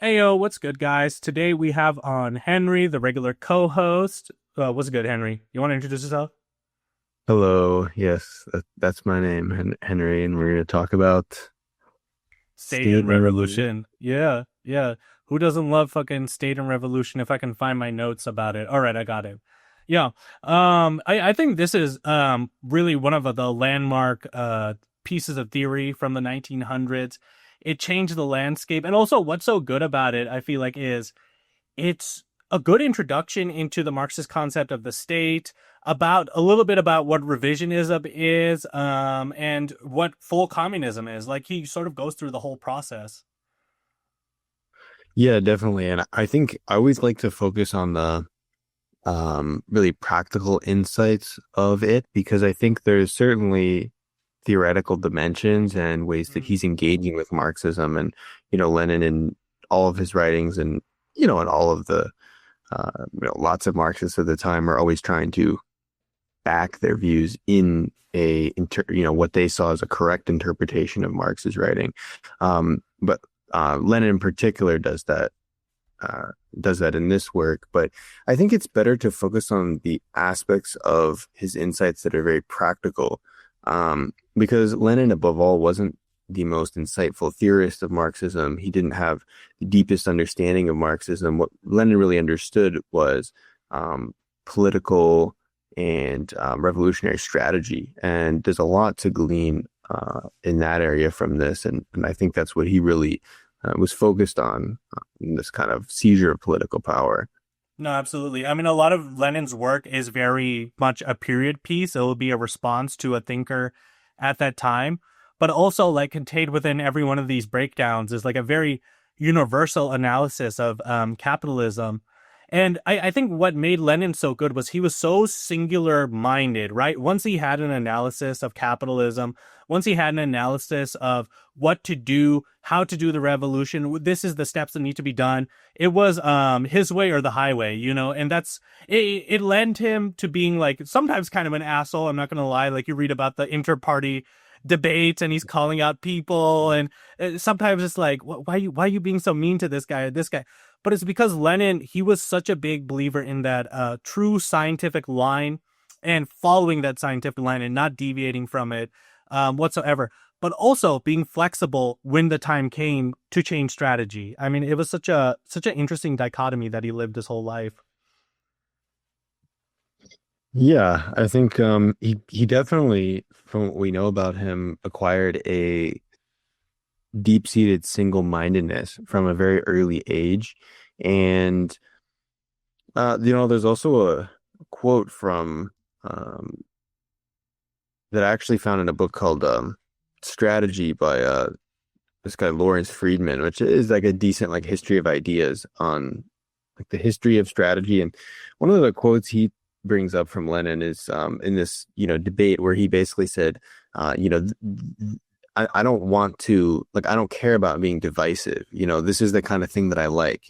Heyo, what's good, guys? Today we have on Henry, the regular co-host. What's good, Henry? You want to introduce yourself? Hello, yes, that's my name, Henry, and we're going to talk about State state and and revolution. revolution. Yeah, yeah. Who doesn't love fucking state and revolution? If I can find my notes about it. All right, I got it. Yeah. I think this is really one of the landmark pieces of theory from the 1900s. It changed the landscape, and also what's so good about it, I feel like, is it's a good introduction into the Marxist concept of the state, about a little bit about what revisionism is, and what full communism is. Like he sort of goes through the whole process. Yeah, definitely. And I think I always like to focus on the really practical insights of it because I think there's certainly theoretical dimensions and ways that Mm. he's engaging with Marxism and Lenin in all of his writings and and all of the lots of Marxists at the time are always trying to back their views in what they saw as a correct interpretation of Marx's writing. But Lenin in particular does that in this work. But I think it's better to focus on the aspects of his insights that are very practical, because Lenin, above all, wasn't the most insightful theorist of Marxism. He didn't have the deepest understanding of Marxism. What Lenin really understood was political and revolutionary strategy. And there's a lot to glean in that area from this. And I think that's what he really was focused on in this kind of seizure of political power. No, absolutely. I mean, a lot of Lenin's work is very much a period piece. It will be a response to a thinker at that time, but also like contained within every one of these breakdowns is like a very universal analysis of capitalism. And I think what made Lenin so good was he was so singular minded, right? Once he had an analysis of capitalism, once he had an analysis of what to do, how to do the revolution, this is the steps that need to be done. It was his way or the highway, and it led him to being like sometimes kind of an asshole. I'm not gonna lie. Like you read about the inter-party debates and he's calling out people, and sometimes it's like, why are you being so mean to this guy or this guy? But it's because Lenin, he was such a big believer in that true scientific line and following that scientific line and not deviating from it whatsoever, but also being flexible when the time came to change strategy. I mean, it was such an interesting dichotomy that he lived his whole life. Yeah, I think he definitely, from what we know about him, acquired a deep-seated single-mindedness from a very early age. And there's also a quote from that I actually found in a book called Strategy by this guy Lawrence Friedman, which is like a decent like history of ideas on like the history of strategy. And one of the quotes he brings up from Lenin is in this debate where he basically said, I don't want to like I don't care about being divisive. This is the kind of thing that I like.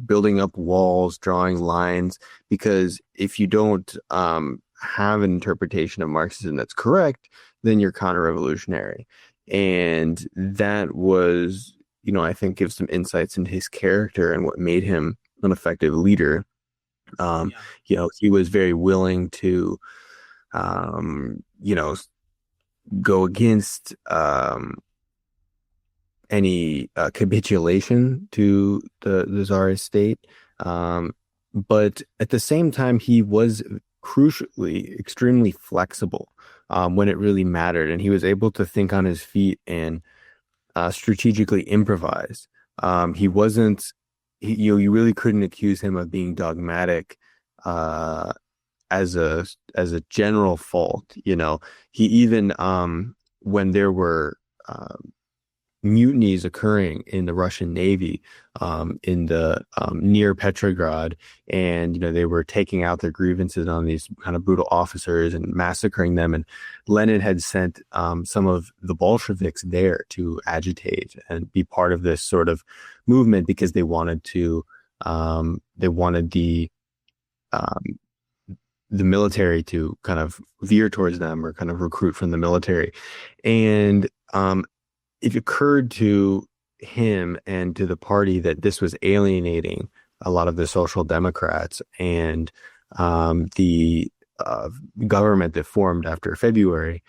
Building up walls, drawing lines, because if you don't have an interpretation of Marxism that's correct, then you're counter-revolutionary. And that was, I think gives some insights into his character and what made him an effective leader. Um, Yeah. he was very willing to, um, you know, go against any capitulation to the czarist state. But at the same time, he was crucially extremely flexible when it really mattered, and he was able to think on his feet and strategically improvise. He wasn't, you really couldn't accuse him of being dogmatic uh, as a general fault. He even when there were mutinies occurring in the Russian Navy in the near Petrograd, and they were taking out their grievances on these kind of brutal officers and massacring them. And Lenin had sent some of the Bolsheviks there to agitate and be part of this sort of movement because they wanted um, the military to kind of veer towards them or kind of recruit from the military. And it occurred to him and to the party that this was alienating a lot of the social democrats, and the government that formed after February,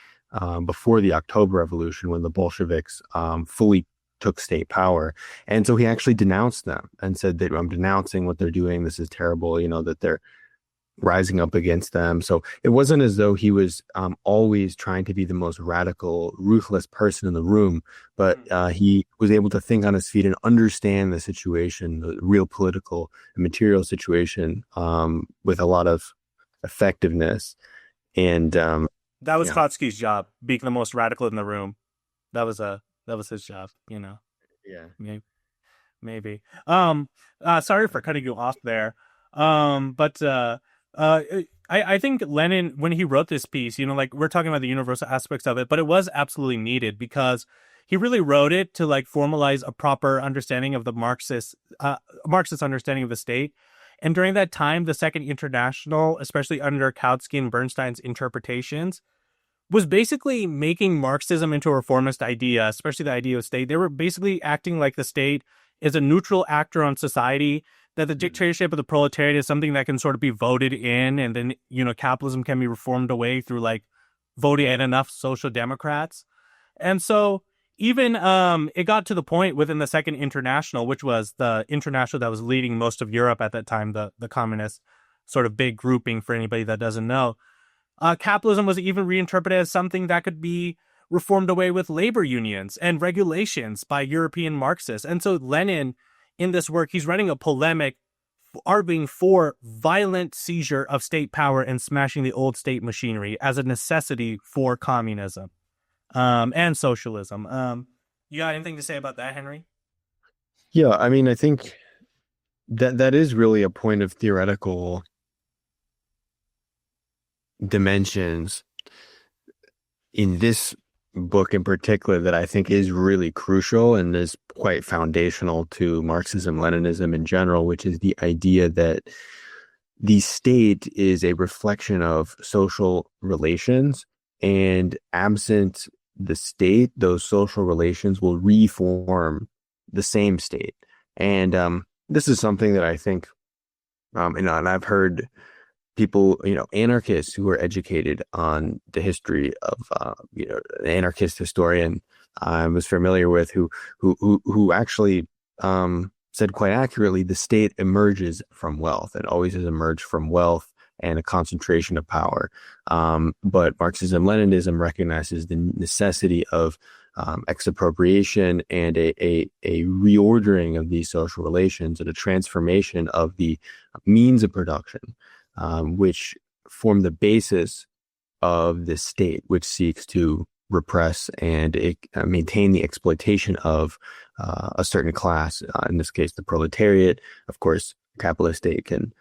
before the October Revolution, when the Bolsheviks fully took state power. And so he actually denounced them and said that I'm denouncing what they're doing. This is terrible, that they're rising up against them. So it wasn't as though he was always trying to be the most radical, ruthless person in the room, but he was able to think on his feet and understand the situation, the real political and material situation, with a lot of effectiveness. And that was Trotsky's job, being the most radical in the room. That was his job, Yeah. Maybe. Sorry for cutting you off there. But I think Lenin, when he wrote this piece, like we're talking about the universal aspects of it, but it was absolutely needed because he really wrote it to like formalize a proper understanding of the Marxist understanding of the state. And during that time, the Second International, especially under Kautsky and Bernstein's interpretations, was basically making Marxism into a reformist idea, especially the idea of state. They were basically acting like the state is a neutral actor on society, that the dictatorship of the proletariat is something that can sort of be voted in, and then, capitalism can be reformed away through like voting in enough social democrats. And so even it got to the point within the Second International, which was the international that was leading most of Europe at that time, the communist sort of big grouping for anybody that doesn't know. Capitalism was even reinterpreted as something that could be reformed away with labor unions and regulations by European Marxists. And so Lenin, in this work, he's writing a polemic arguing for violent seizure of state power and smashing the old state machinery as a necessity for communism and socialism. You got anything to say about that, Henry? Yeah, I mean, I think that is really a point of theoretical dimensions in this book in particular that I think is really crucial and is quite foundational to Marxism, Leninism in general, which is the idea that the state is a reflection of social relations, and absent the state, those social relations will reform the same state. And this is something that I think, and I've heard people, anarchists who are educated on the history of, an anarchist historian I was familiar with, who actually said quite accurately, the state emerges from wealth and always has emerged from wealth and a concentration of power. But Marxism, Leninism recognizes the necessity of expropriation and a reordering of these social relations and a transformation of the means of production, which form the basis of the state, which seeks to repress and maintain the exploitation of a certain class, in this case, the proletariat. Of course, capitalist state can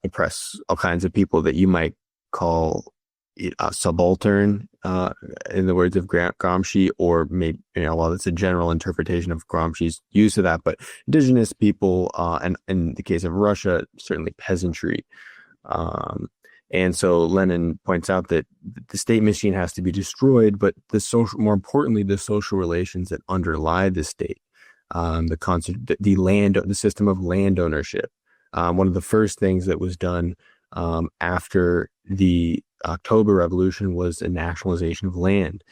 oppress all kinds of people that you might call subaltern, in the words of Gramsci, or maybe, while it's a general interpretation of Gramsci's use of that, but indigenous people, and in the case of Russia, certainly peasantry. And so Lenin points out that the state machine has to be destroyed, but more importantly, the social relations that underlie the state, the system of land ownership. One of the first things that was done after the October Revolution was a nationalization of land.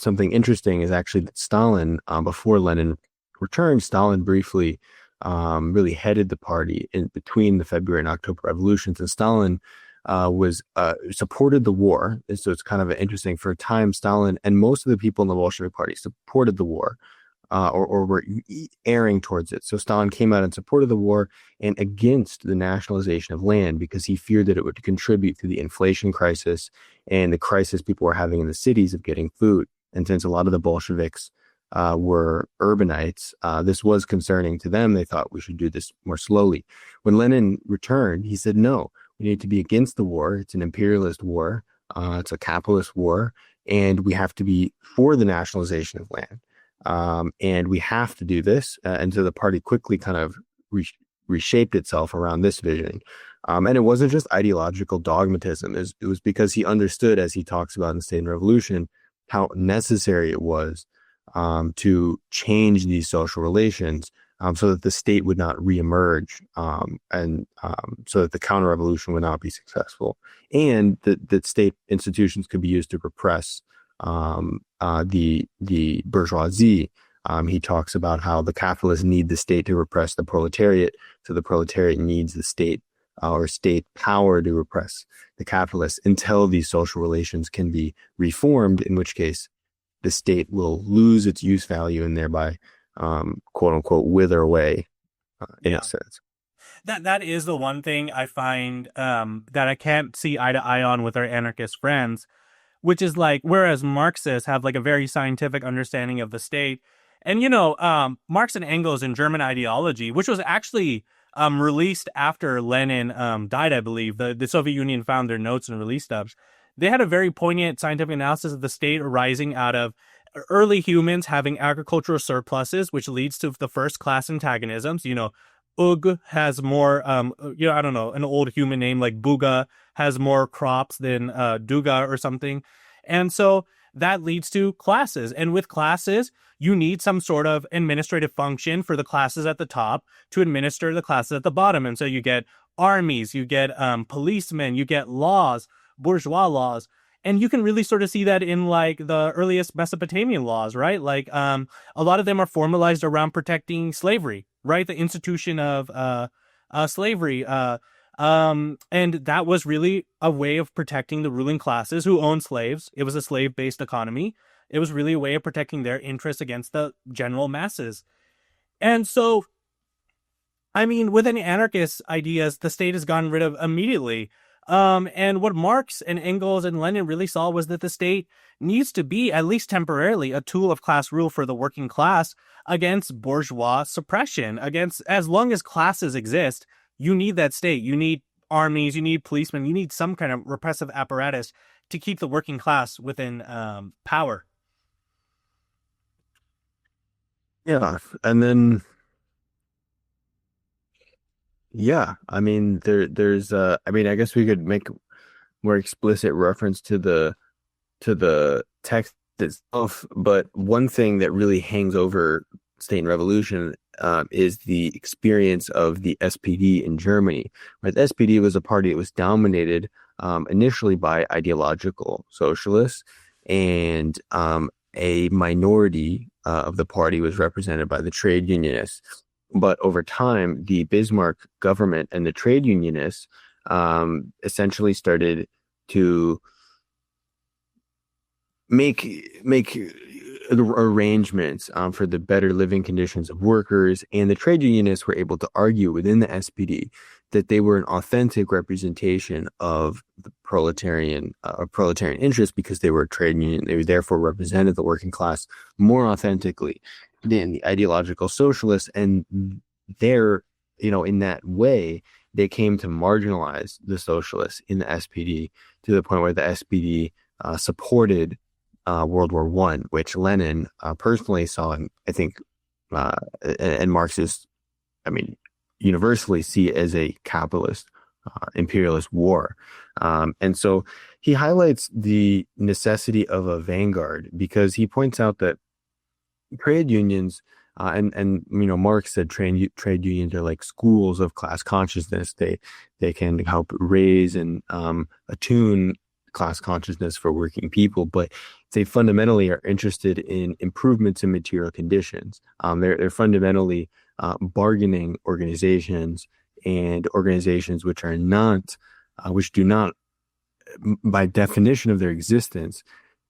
Something interesting is actually that Stalin, before Lenin returned, Stalin briefly really headed the party in between the February and October revolutions, and Stalin supported the war. And so it's kind of interesting. For a time, Stalin and most of the people in the Bolshevik party supported the war, or were erring towards it. So Stalin came out and supported the war and against the nationalization of land because he feared that it would contribute to the inflation crisis and the crisis people were having in the cities of getting food. And since a lot of the Bolsheviks were urbanites, this was concerning to them. They thought we should do this more slowly. When Lenin returned, he said, no, we need to be against the war. It's an imperialist war. It's a capitalist war. And we have to be for the nationalization of land. And we have to do this. And so the party quickly kind of reshaped itself around this vision. And it wasn't just ideological dogmatism. It was because he understood, as he talks about in State and Revolution, how necessary it was to change these social relations so that the state would not reemerge and so that the counter-revolution would not be successful, and that state institutions could be used to repress the bourgeoisie. He talks about how the capitalists need the state to repress the proletariat, so the proletariat needs the state or state power to repress the capitalists until these social relations can be reformed, in which case the state will lose its use value and thereby, quote unquote, wither away in a sense. That is the one thing I find that I can't see eye to eye on with our anarchist friends, which is like, whereas Marxists have like a very scientific understanding of the state. And, Marx and Engels in German ideology, which was actually released after Lenin died, I believe. The Soviet Union found their notes and released stuff. They had a very poignant scientific analysis of the state arising out of early humans having agricultural surpluses, which leads to the first class antagonisms. Ug has more, I don't know, an old human name like Buga has more crops than Duga or something. And so that leads to classes. And with classes, you need some sort of administrative function for the classes at the top to administer the classes at the bottom. And so you get armies, you get policemen, you get laws, bourgeois laws. And you can really sort of see that in like the earliest Mesopotamian laws, right? Like a lot of them are formalized around protecting slavery, right? The institution of slavery. And that was really a way of protecting the ruling classes who owned slaves. It was a slave-based economy. It was really a way of protecting their interests against the general masses. And so, I mean, with any anarchist ideas, the state has gotten rid of immediately. And what Marx and Engels and Lenin really saw was that the state needs to be, at least temporarily, a tool of class rule for the working class against bourgeois suppression. As long as classes exist, you need that state. You need armies, you need policemen, you need some kind of repressive apparatus to keep the working class within power. Yeah. And then, yeah, I mean, there's, I guess we could make more explicit reference to the text itself, but one thing that really hangs over State and Revolution is the experience of the SPD in Germany. Right? The SPD was a party that was dominated initially by ideological socialists, and a minority of the party was represented by the trade unionists. But over time, the Bismarck government and the trade unionists essentially started to make arrangements for the better living conditions of workers, and the trade unionists were able to argue within the SPD that they were an authentic representation of the proletarian interest because they were a trade union. They therefore represented the working class more authentically than the ideological socialists, and in that way, they came to marginalize the socialists in the SPD to the point where the SPD supported World War I, which Lenin personally saw, and I think, and Marxists, universally see it as a capitalist, imperialist war. And so he highlights the necessity of a vanguard because he points out that trade unions, and Marx said trade unions are like schools of class consciousness. They can help raise and attune class consciousness for working people, but they fundamentally are interested in improvements in material conditions. They're fundamentally bargaining organizations, and organizations which do not, by definition of their existence,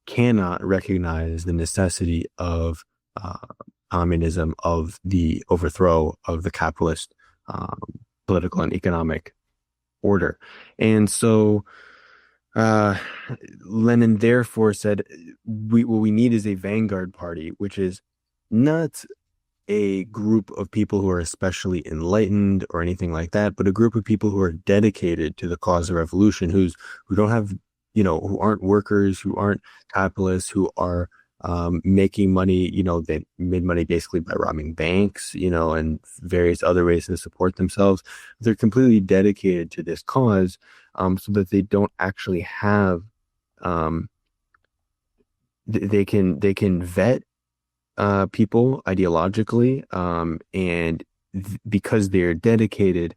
cannot recognize the necessity of communism, of the overthrow of the capitalist political and economic order. And so Lenin therefore said, what we need is a vanguard party, which is not a group of people who are especially enlightened or anything like that, but a group of people who are dedicated to the cause of revolution, who don't have, who aren't workers, who aren't capitalists, who are making money. They made money basically by robbing banks, and various other ways to support themselves. They're completely dedicated to this cause, so that they don't actually have they can vet people ideologically, and because they're dedicated,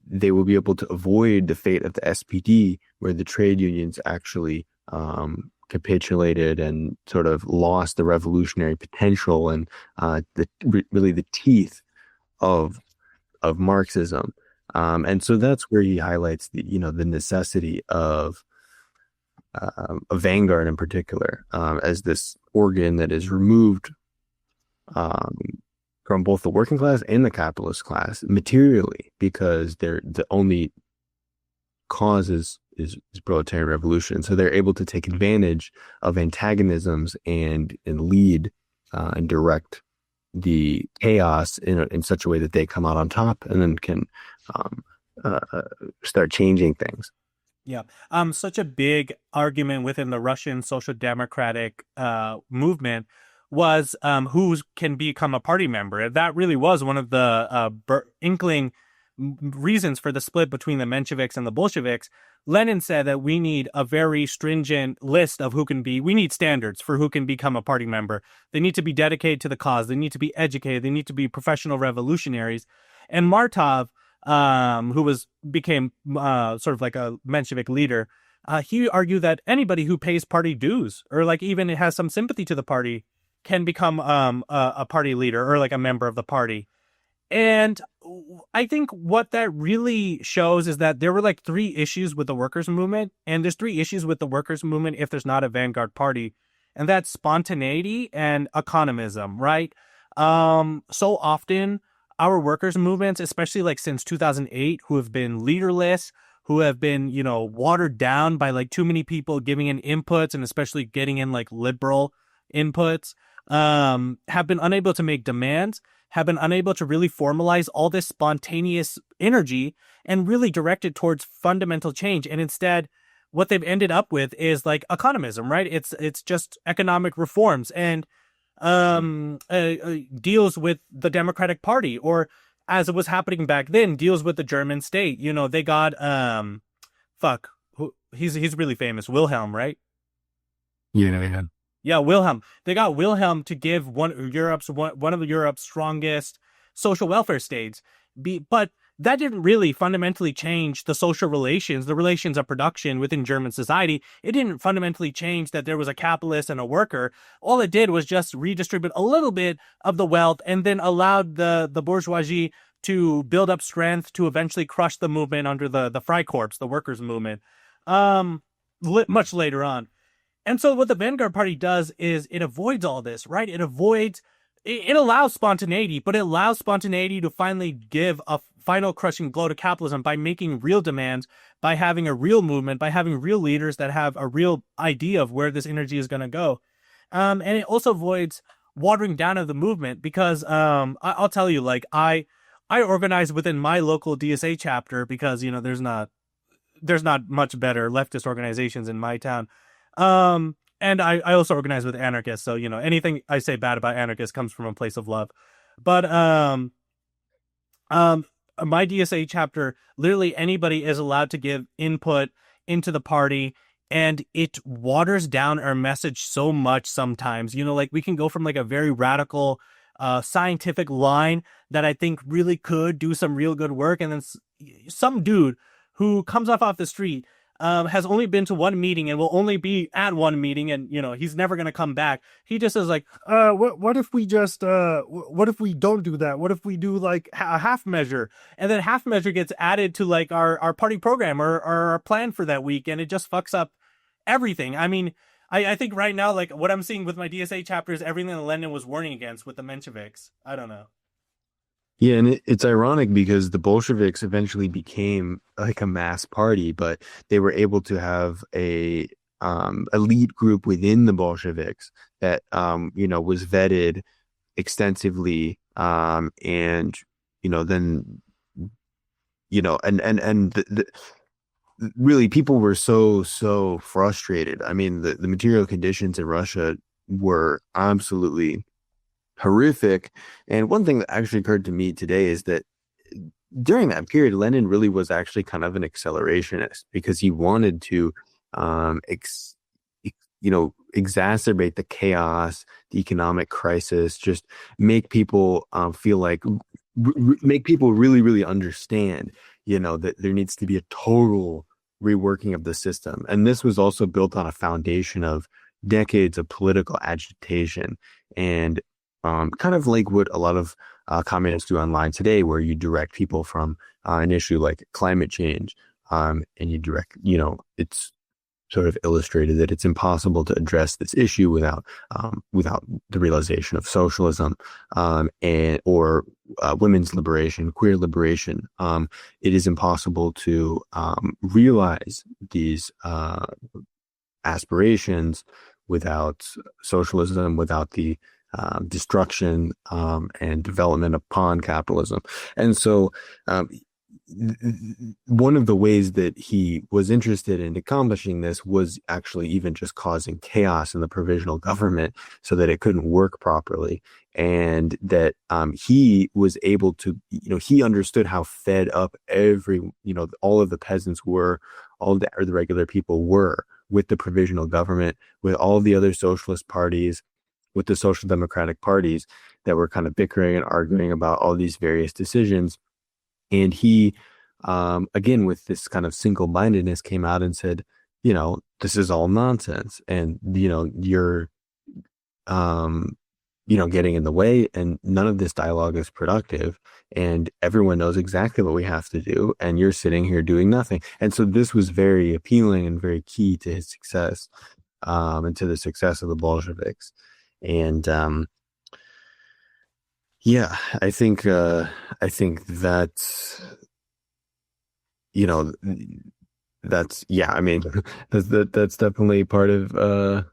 they will be able to avoid the fate of the SPD, where the trade unions actually capitulated and sort of lost the revolutionary potential and really the teeth of Marxism. And so that's where he highlights the necessity of a vanguard in particular, as this organ that is removed um, from both the working class and the capitalist class materially, because they're the only cause is proletarian revolution. So they're able to take advantage of antagonisms and lead and direct the chaos in such a way that they come out on top and then can um, start changing things. Yeah. Such a big argument within the Russian social democratic movement was who can become a party member. That really was one of the inkling reasons for the split between the Mensheviks and the Bolsheviks. Lenin said that we need a very stringent list of we need standards for who can become a party member. They need to be dedicated to the cause. They need to be educated. They need to be professional revolutionaries. And Martov, who became sort of like a Menshevik leader, he argued that anybody who pays party dues or like even has some sympathy to the party can become a party leader or like a member of the party. And I think what that really shows is that there were like three issues with the workers' movement, and there's three issues with the workers' movement if there's not a vanguard party, and that's spontaneity and economism, right? So often our workers' movements, especially like since 2008, who have been leaderless, who have been, watered down by like too many people giving in inputs and especially getting in like liberal inputs, have been unable to make demands, have been unable to really formalize all this spontaneous energy and really direct it towards fundamental change. And instead, what they've ended up with is like economism, right? It's just economic reforms and deals with the Democratic Party, or as it was happening back then, deals with the German state. They got he's really famous, Wilhelm, right? Yeah. Yeah, Wilhelm. They got Wilhelm to give one of Europe's strongest social welfare states. But that didn't really fundamentally change the social relations, the relations of production within German society. It didn't fundamentally change that there was a capitalist and a worker. All it did was just redistribute a little bit of the wealth and then allowed the bourgeoisie to build up strength to eventually crush the movement under the Freikorps, the workers' movement, much later on. And so what the Vanguard Party does is it avoids all this, right? It allows spontaneity, but it allows spontaneity to finally give a final crushing blow to capitalism by making real demands, by having a real movement, by having real leaders that have a real idea of where this energy is going to go. And it also avoids watering down of the movement because I'll tell you, like I organize within my local DSA chapter because, there's not much better leftist organizations in my town. And I also organize with anarchists. So, anything I say bad about anarchists comes from a place of love. But, my DSA chapter, literally anybody is allowed to give input into the party, and it waters down our message so much sometimes. Like we can go from like a very radical, scientific line that I think really could do some real good work. And then some dude who comes off the street, has only been to one meeting and will only be at one meeting, and he's never going to come back. He just is like, what if we just what if we don't do that? What if we do like a half measure, and then half measure gets added to like our party program or our plan for that week, and it just fucks up everything. I mean, I think right now, like what I'm seeing with my DSA chapter is everything that Lenin was warning against with the Mensheviks. I don't know. Yeah, and it's ironic because the Bolsheviks eventually became like a mass party, but they were able to have a elite group within the Bolsheviks that was vetted extensively, and then really people were so frustrated. I mean, the material conditions in Russia were absolutely horrific. And one thing that actually occurred to me today is that during that period, Lenin really was actually kind of an accelerationist because he wanted to, exacerbate the chaos, the economic crisis, just make people feel like, make people really, really understand, that there needs to be a total reworking of the system. And this was also built on a foundation of decades of political agitation and kind of like what a lot of communists do online today, where you direct people from an issue like climate change, and you direct, it's sort of illustrated that it's impossible to address this issue without the realization of socialism, or women's liberation, queer liberation. It is impossible to realize these aspirations without socialism, without the destruction and development upon capitalism. And so one of the ways that he was interested in accomplishing this was actually even just causing chaos in the provisional government so that it couldn't work properly. And that he was able to, he understood how fed up all of the peasants were, all the regular people were with the provisional government, with all the other socialist parties, with the social democratic parties that were kind of bickering and arguing about all these various decisions. And he, again, with this kind of single-mindedness, came out and said, this is all nonsense. And, you're, getting in the way, and none of this dialogue is productive. And everyone knows exactly what we have to do. And you're sitting here doing nothing. And so this was very appealing and very key to his success, and to the success of the Bolsheviks. And, yeah, I think that's, I mean, that's definitely part of,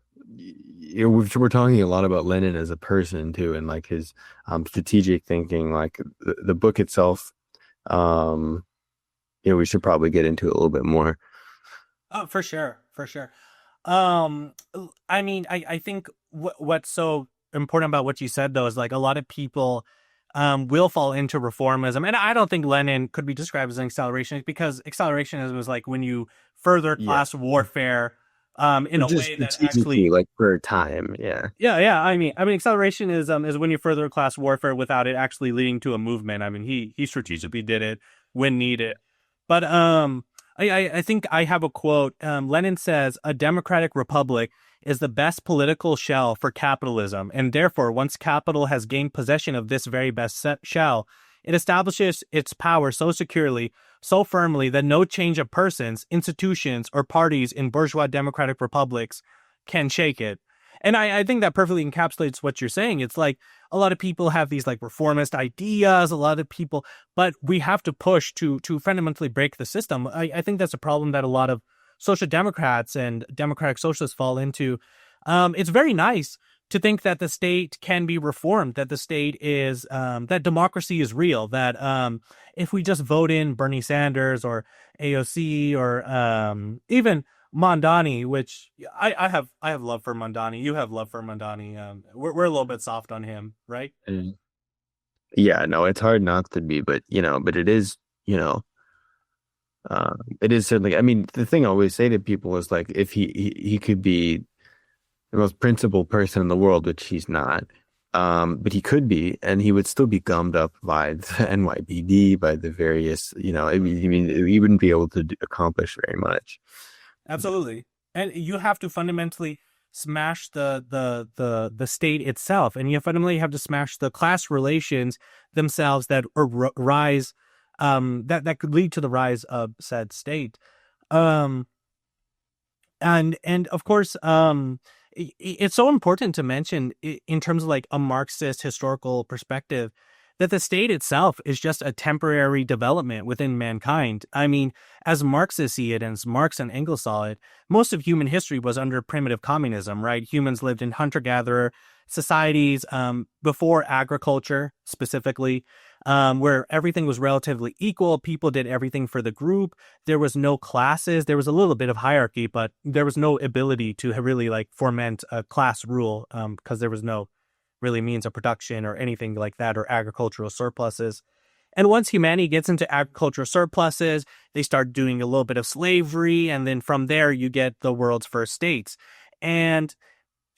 we're talking a lot about Lenin as a person too, and like his strategic thinking. Like the book itself, we should probably get into it a little bit more. Oh, for sure, for sure. I mean, I think what's so important about what you said though is like a lot of people will fall into reformism, and I don't think Lenin could be described as an accelerationist, because accelerationism is like when you further class warfare in a way that actually, like, for a time. Yeah. I mean, accelerationism is when you further class warfare without it actually leading to a movement. I mean, he strategically did it when needed. But I think I have a quote. Lenin says, "A democratic republic is the best political shell for capitalism, and therefore, once capital has gained possession of this very best shell, it establishes its power so securely, so firmly, that no change of persons, institutions, or parties in bourgeois democratic republics can shake it." And I think that perfectly encapsulates what you're saying. It's like a lot of people have these like reformist ideas, a lot of people, but we have to push to fundamentally break the system. I think that's a problem that a lot of social democrats and democratic socialists fall into. It's very nice to think that the state can be reformed, that the state is, that democracy is real, that if we just vote in Bernie Sanders or AOC or even Mondani, which I have love for Mondani. You have love for Mondani. We're a little bit soft on him, right? Yeah, no, it's hard not to be, but but it is, it is certainly. I mean, the thing I always say to people is like, if he could be the most principled person in the world, which he's not, but he could be, and he would still be gummed up by the NYPD, by the various, I mean, he wouldn't be able to accomplish very much. Absolutely. And you have to fundamentally smash the state itself, and you fundamentally have to smash the class relations themselves that rise, that could lead to the rise of said state. And of course, it's so important to mention in terms of like a Marxist historical perspective that the state itself is just a temporary development within mankind. I mean, as Marxists see it, and as Marx and Engels saw it, most of human history was under primitive communism, right? Humans lived in hunter-gatherer societies before agriculture, specifically, where everything was relatively equal. People did everything for the group. There was no classes. There was a little bit of hierarchy, but there was no ability to really like foment a class rule, because there was no really means of production or anything like that, or agricultural surpluses. And once humanity gets into agricultural surpluses, they start doing a little bit of slavery, and then from there you get the world's first states. And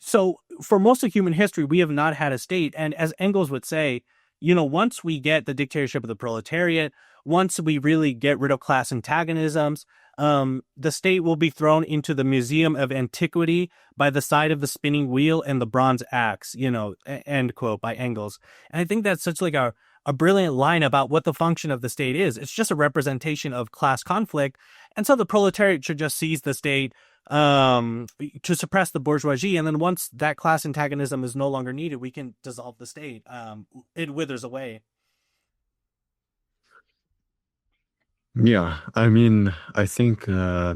So for most of human history, we have not had a state. And as Engels would say, once we get the dictatorship of the proletariat, once we really get rid of class antagonisms, the state will be thrown into the museum of antiquity by the side of the spinning wheel and the bronze axe, end quote by Engels. And I think that's such like a brilliant line about what the function of the state is. It's just a representation of class conflict. And so the proletariat should just seize the state to suppress the bourgeoisie. And then once that class antagonism is no longer needed, we can dissolve the state. It withers away. Yeah, I mean, I think yeah,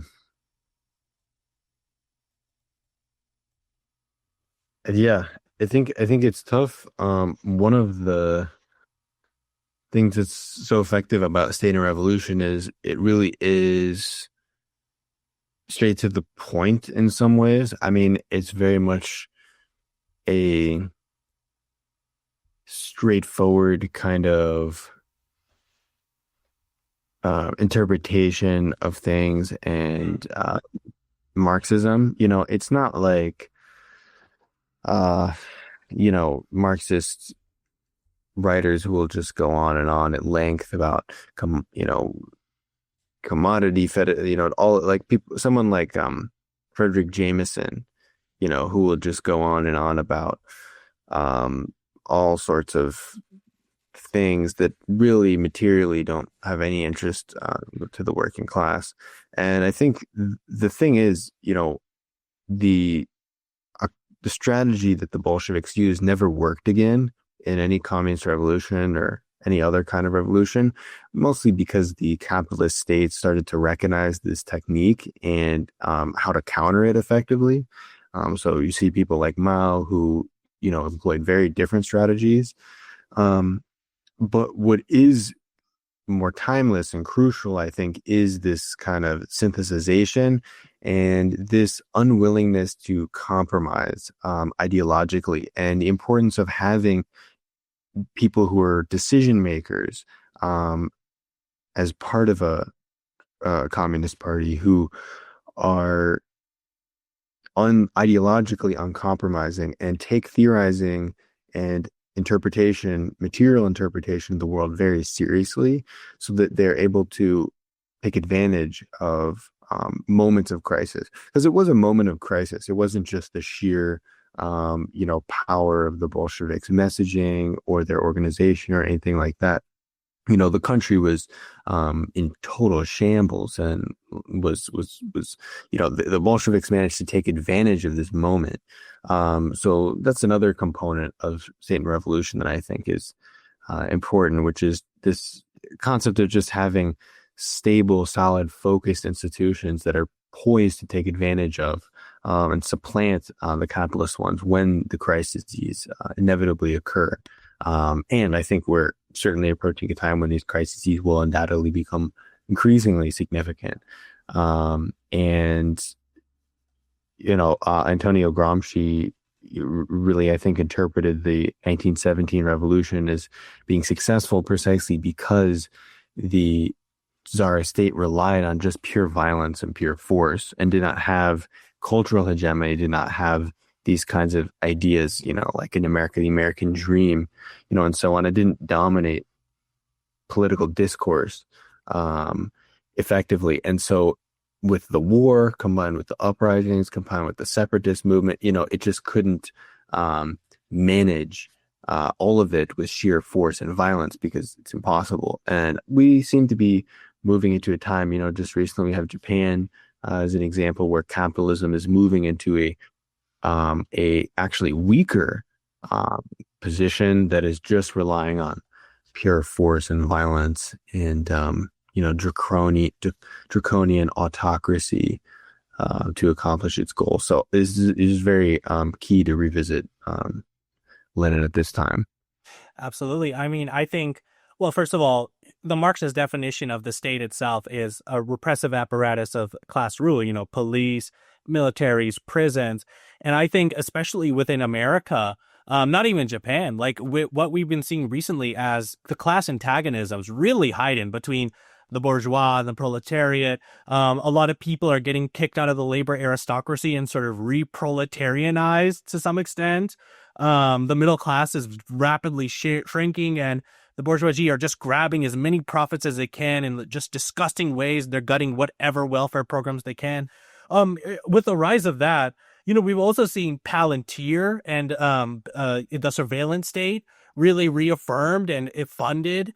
I think it's tough. One of the things that's so effective about State and Revolution is it really is straight to the point in some ways. I mean, it's very much a straightforward kind of interpretation of things and Marxism. It's not like Marxist writers who will just go on and on at length about commodity fed, all like people, someone like Frederick Jameson, who will just go on and on about all sorts of things that really materially don't have any interest to the working class. And I think the thing is, the the strategy that the Bolsheviks used never worked again in any communist revolution or any other kind of revolution, mostly because the capitalist states started to recognize this technique and how to counter it effectively. So you see people like Mao who, employed very different strategies. But what is more timeless and crucial, I think, is this kind of synthesization and this unwillingness to compromise ideologically, and the importance of having people who are decision makers as part of a communist party who are ideologically uncompromising and take theorizing and material interpretation of the world very seriously, so that they're able to take advantage of moments of crisis. Because it was a moment of crisis. It wasn't just the sheer, power of the Bolsheviks' messaging or their organization or anything like that. The country was in total shambles and was the Bolsheviks managed to take advantage of this moment. So that's another component of State and Revolution that I think is important, which is this concept of just having stable, solid, focused institutions that are poised to take advantage of and supplant the capitalist ones when the crises inevitably occur. And I think we're certainly approaching a time when these crises will undoubtedly become increasingly significant. Antonio Gramsci really, I think, interpreted the 1917 revolution as being successful precisely because the Tsarist state relied on just pure violence and pure force and did not have cultural hegemony, did not have these kinds of ideas, like in America, the American dream, and so on. It didn't dominate political discourse effectively. And so with the war combined with the uprisings, combined with the separatist movement, it just couldn't manage all of it with sheer force and violence because it's impossible. And we seem to be moving into a time, just recently we have Japan as an example where capitalism is moving into a actually weaker position that is just relying on pure force and violence and draconian autocracy to accomplish its goal. So it is very key to revisit Lenin at this time. Absolutely. I mean, I think, well, first of all, the Marxist definition of the state itself is a repressive apparatus of class rule, police, militaries, prisons. And I think especially within America, not even Japan, like what we've been seeing recently as the class antagonisms really heightened between the bourgeois and the proletariat. A lot of people are getting kicked out of the labor aristocracy and sort of re-proletarianized to some extent. The middle class is rapidly shrinking, and the bourgeoisie are just grabbing as many profits as they can in just disgusting ways. They're gutting whatever welfare programs they can. With the rise of that, we've also seen Palantir and the surveillance state really reaffirmed and funded.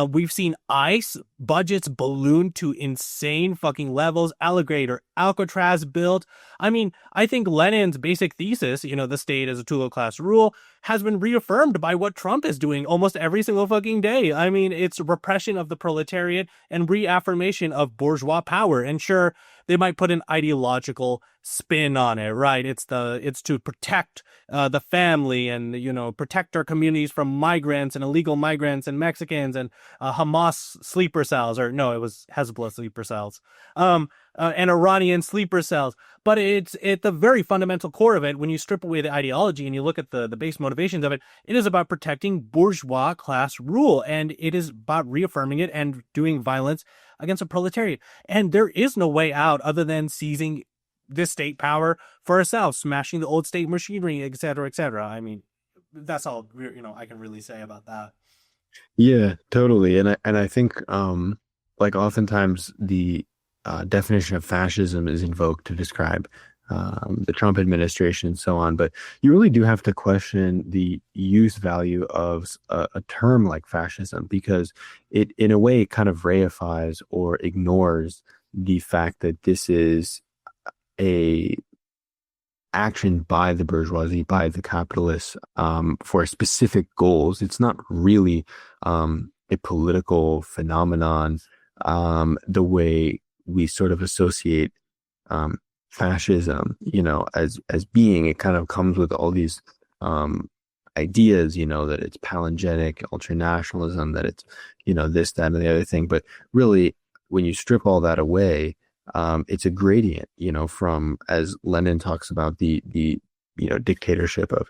We've seen ICE budgets balloon to insane fucking levels. Alligator Alcatraz built. I mean, I think Lenin's basic thesis, the state as a tool of class rule, has been reaffirmed by what Trump is doing almost every single fucking day. I mean, it's repression of the proletariat and reaffirmation of bourgeois power. And sure, they might put an ideological spin on it, right? It's to protect the family and protect our communities from migrants and illegal migrants and Mexicans and Hamas sleeper cells, or no, it was Hezbollah sleeper cells, and Iranian sleeper cells. But it's at the very fundamental core of it. When you strip away the ideology and you look at the base motivations of it, it is about protecting bourgeois class rule, and it is about reaffirming it and doing violence against the proletariat. And there is no way out other than seizing this state power for ourselves, smashing the old state machinery, et cetera, et cetera. I mean, that's all I can really say about that. Yeah, totally. And I think like oftentimes the definition of fascism is invoked to describe the Trump administration and so on, but you really do have to question the use value of a term like fascism, because it in a way kind of reifies or ignores the fact that this is a action by the bourgeoisie, by the capitalists, for specific goals. It's not really a political phenomenon the way we sort of associate fascism, as being. It kind of comes with all these ideas, that it's palingenic ultranationalism, that it's, this, that, and the other thing. But really, when you strip all that away, it's a gradient, from, as Lenin talks about, the dictatorship of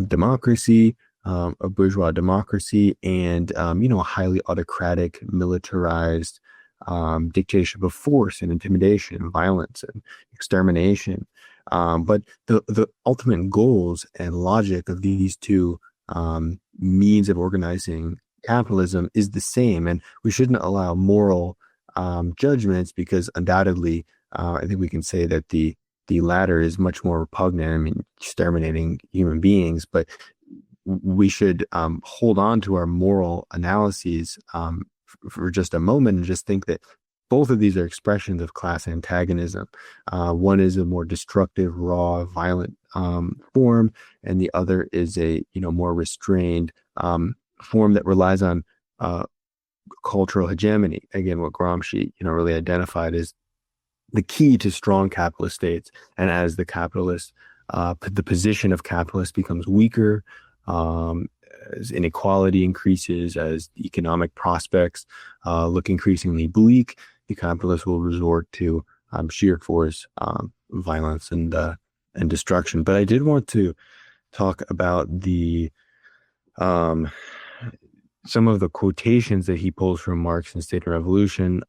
democracy, of bourgeois democracy, and a highly autocratic, militarized dictatorship of force and intimidation and violence and extermination. But the ultimate goals and logic of these two means of organizing capitalism is the same, and we shouldn't allow moral judgments, because undoubtedly, I think we can say that the latter is much more repugnant. I mean, exterminating human beings, but we should hold on to our moral analyses for just a moment and just think that both of these are expressions of class antagonism. One is a more destructive, raw, violent form, and the other is a more restrained form that relies on cultural hegemony. Again, what Gramsci really identified as the key to strong capitalist states. And as the capitalists, the position of capitalists becomes weaker, as inequality increases, as economic prospects look increasingly bleak, the capitalists will resort to sheer force, violence, and destruction. But I did want to talk about the some of the quotations that he pulls from Marx in State and Revolution,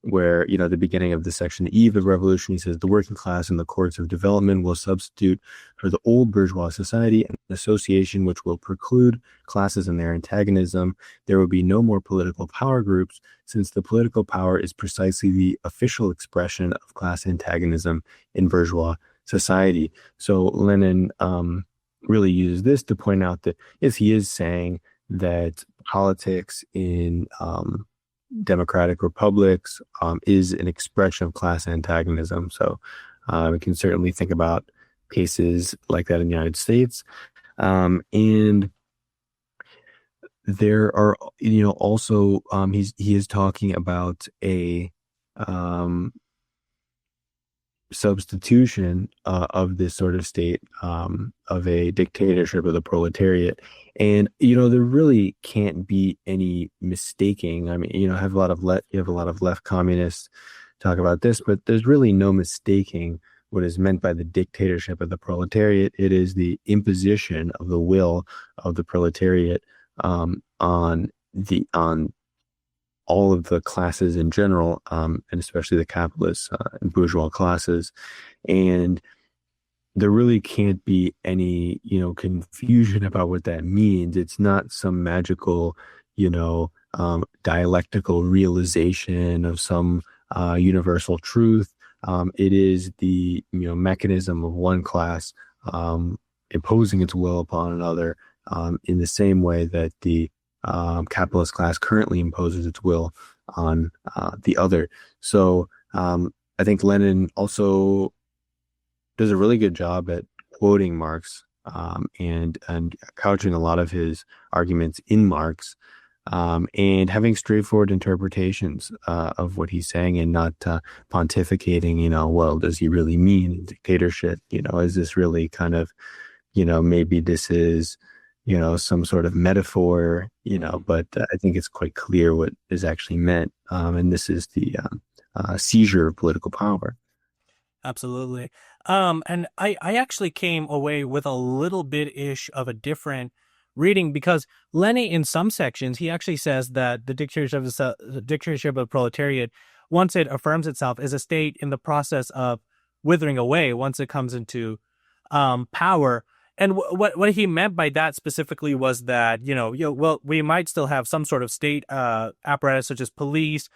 where, at the beginning of the section, the eve of revolution, he says, the working class in the courts of development will substitute for the old bourgeois society an association which will preclude classes in their antagonism. There will be no more political power groups, since the political power is precisely the official expression of class antagonism in bourgeois society. So Lenin really uses this to point out that, yes, he is saying that politics in democratic republics is an expression of class antagonism. So we can certainly think about cases like that in the United States. And there are, also he is talking about a substitution of this sort of state, of a dictatorship of the proletariat. And there really can't be any mistaking. I mean, you have a lot of left communists talk about this, but there's really no mistaking what is meant by the dictatorship of the proletariat. It is the imposition of the will of the proletariat on all of the classes in general, and especially the capitalist and bourgeois classes. And there really can't be any, confusion about what that means. It's not some magical, dialectical realization of some universal truth. It is the, mechanism of one class imposing its will upon another, in the same way that the capitalist class currently imposes its will on the other. So I think Lenin also does a really good job at quoting Marx, and couching a lot of his arguments in Marx, and having straightforward interpretations of what he's saying, and not pontificating, well, does he really mean dictatorship? Is this really kind of, maybe this is, some sort of metaphor, but I think it's quite clear what is actually meant. And this is the seizure of political power. Absolutely. And I actually came away with a little bit ish of a different reading, because Lenin, in some sections, he actually says that the dictatorship of the proletariat, once it affirms itself, is a state in the process of withering away once it comes into power. And what he meant by that specifically was that, well, we might still have some sort of state apparatus, such as police,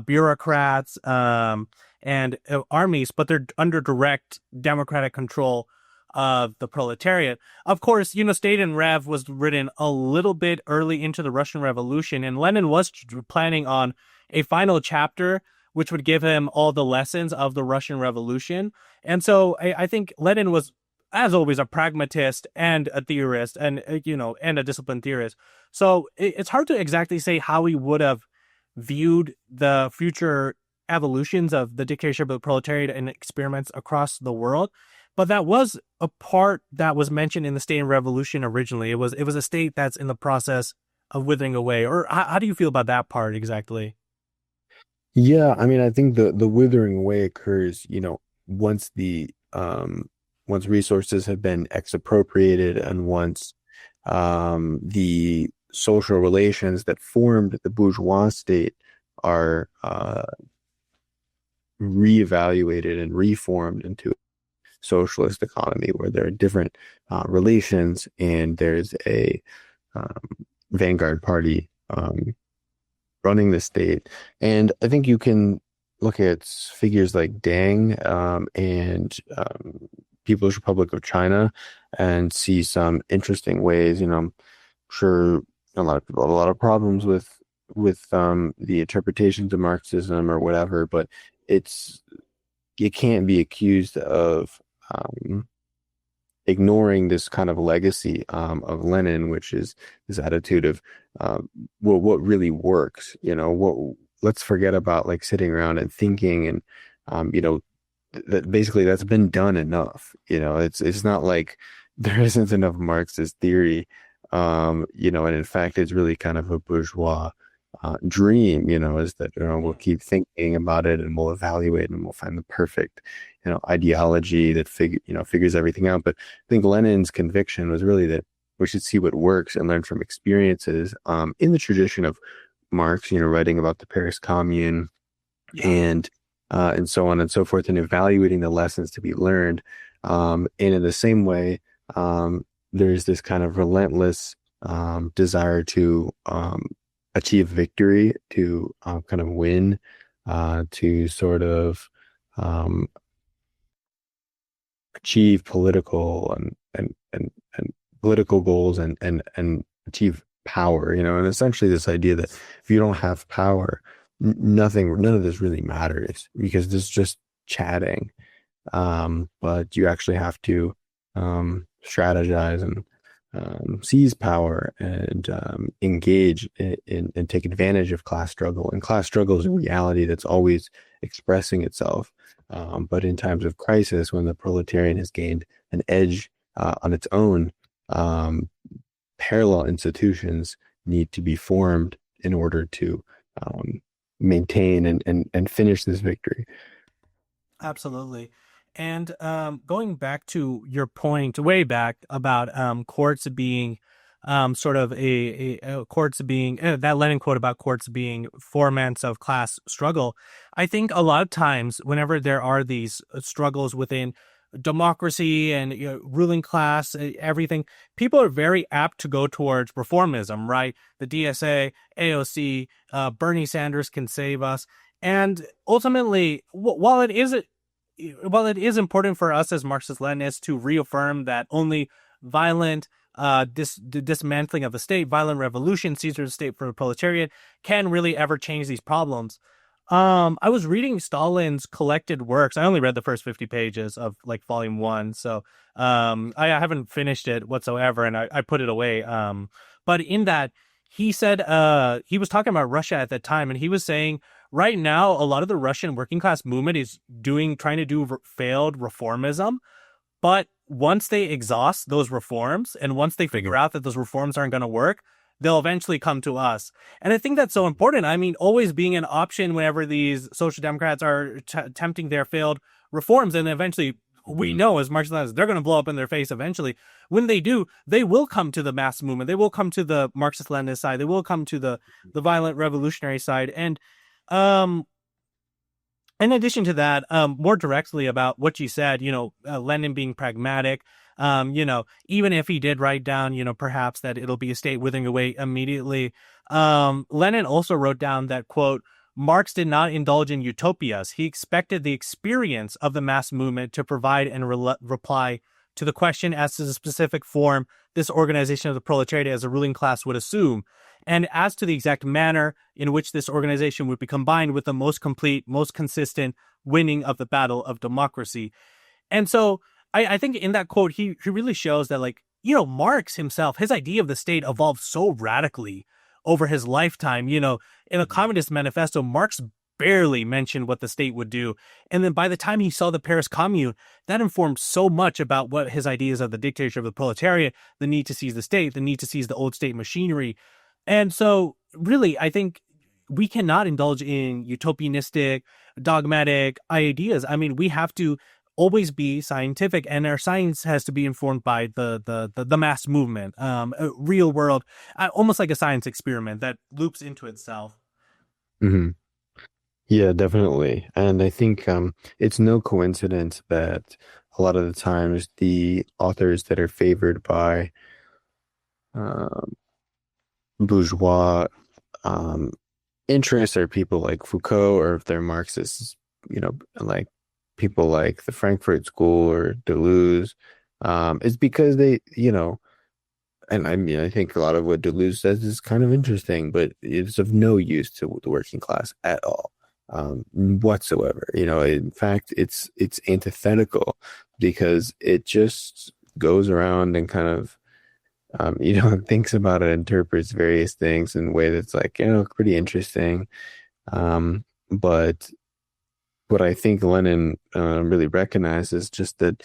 bureaucrats, and armies, but they're under direct democratic control of the proletariat. Of course, State and Rev was written a little bit early into the Russian Revolution, and Lenin was planning on a final chapter which would give him all the lessons of the Russian Revolution. And so I think Lenin was, as always, a pragmatist and a theorist, and and a disciplined theorist. So it's hard to exactly say how he would have viewed the future evolutions of the dictatorship of the proletariat and experiments across the world. But that was a part that was mentioned in the State and Revolution originally. It was a state that's in the process of withering away. Or how do you feel about that part exactly? Yeah, I mean, I think the withering away occurs, once once resources have been expropriated, and once the social relations that formed the bourgeois state are reevaluated and reformed into socialist economy, where there are different relations, and there's a vanguard party running the state. And I think you can look at figures like Deng, and People's Republic of China, and see some interesting ways. I'm sure a lot of people have a lot of problems with the interpretations of Marxism or whatever, but you can't be accused of ignoring this kind of legacy of Lenin, which is this attitude of, well, what really works, let's forget about like sitting around and thinking, and that basically that's been done enough. It's not like there isn't enough Marxist theory, and in fact it's really kind of a bourgeois dream, is that we'll keep thinking about it, and we'll evaluate, and we'll find the perfect ideology that figures everything out. But I think Lenin's conviction was really that we should see what works and learn from experiences, in the tradition of Marx, writing about the Paris Commune, and so on and so forth, and evaluating the lessons to be learned. And in the same way, there's this kind of relentless desire to achieve victory, to kind of win, to sort of achieve political and political goals, and achieve power, and essentially this idea that if you don't have power, none of this really matters, because this is just chatting. But you actually have to strategize, and seize power, and engage in and take advantage of class struggle. And class struggle is a reality that's always expressing itself. But in times of crisis, when the proletariat has gained an edge on its own, parallel institutions need to be formed in order to maintain and finish this victory. Absolutely. And going back to your point way back about courts being sort of a courts being that Lenin quote about courts being formats of class struggle. I think a lot of times whenever there are these struggles within democracy and ruling class, everything, people are very apt to go towards reformism, right? The DSA, AOC, Bernie Sanders can save us. And ultimately, while it is important for us as Marxist-Leninists to reaffirm that only violent dismantling of the state, violent revolution, seizure of the state for the proletariat can really ever change these problems. I was reading Stalin's collected works. I only read the first 50 pages of like volume one. So, I haven't finished it whatsoever and I put it away. But in that he said, he was talking about Russia at that time and he was saying right now, a lot of the Russian working class movement is trying to do failed reformism. But once they exhaust those reforms and once they figure out that those reforms aren't going to work, they'll eventually come to us. And I think that's so important. I mean, always being an option whenever these social democrats are attempting their failed reforms. And eventually, we know as Marxists, they're going to blow up in their face eventually. When they do, they will come to the mass movement. They will come to the Marxist-Leninist side. They will come to the violent revolutionary side. And in addition to that, more directly about what you said, Lenin being pragmatic, even if he did write down, perhaps that it'll be a state withering away immediately. Lenin also wrote down that, quote, Marx did not indulge in utopias. He expected the experience of the mass movement to provide and reply to the question as to the specific form this organization of the proletariat as a ruling class would assume, and as to the exact manner in which this organization would be combined with the most complete, most consistent winning of the battle of democracy. And so I think in that quote, he really shows that, like, Marx himself, his idea of the state evolved so radically over his lifetime. In a Communist Manifesto, Marx barely mentioned what the state would do. And then by the time he saw the Paris Commune, that informed so much about what his ideas of the dictatorship of the proletariat, the need to seize the state, the need to seize the old state machinery. And so really, I think we cannot indulge in utopianistic, dogmatic ideas. I mean, we have to always be scientific, and our science has to be informed by the mass movement, real world, almost like a science experiment that loops into itself. Mm-hmm. Yeah, definitely. And I think it's no coincidence that a lot of the times the authors that are favored by bourgeois interests are people like Foucault, or if they're Marxists, like people like the Frankfurt School or Deleuze. It's because they, and I mean, I think a lot of what Deleuze says is kind of interesting, but it's of no use to the working class at all. Whatsoever. In fact, it's antithetical because it just goes around and kind of, thinks about it, interprets various things in a way that's like, pretty interesting. But what I think Lenin really recognizes is just that,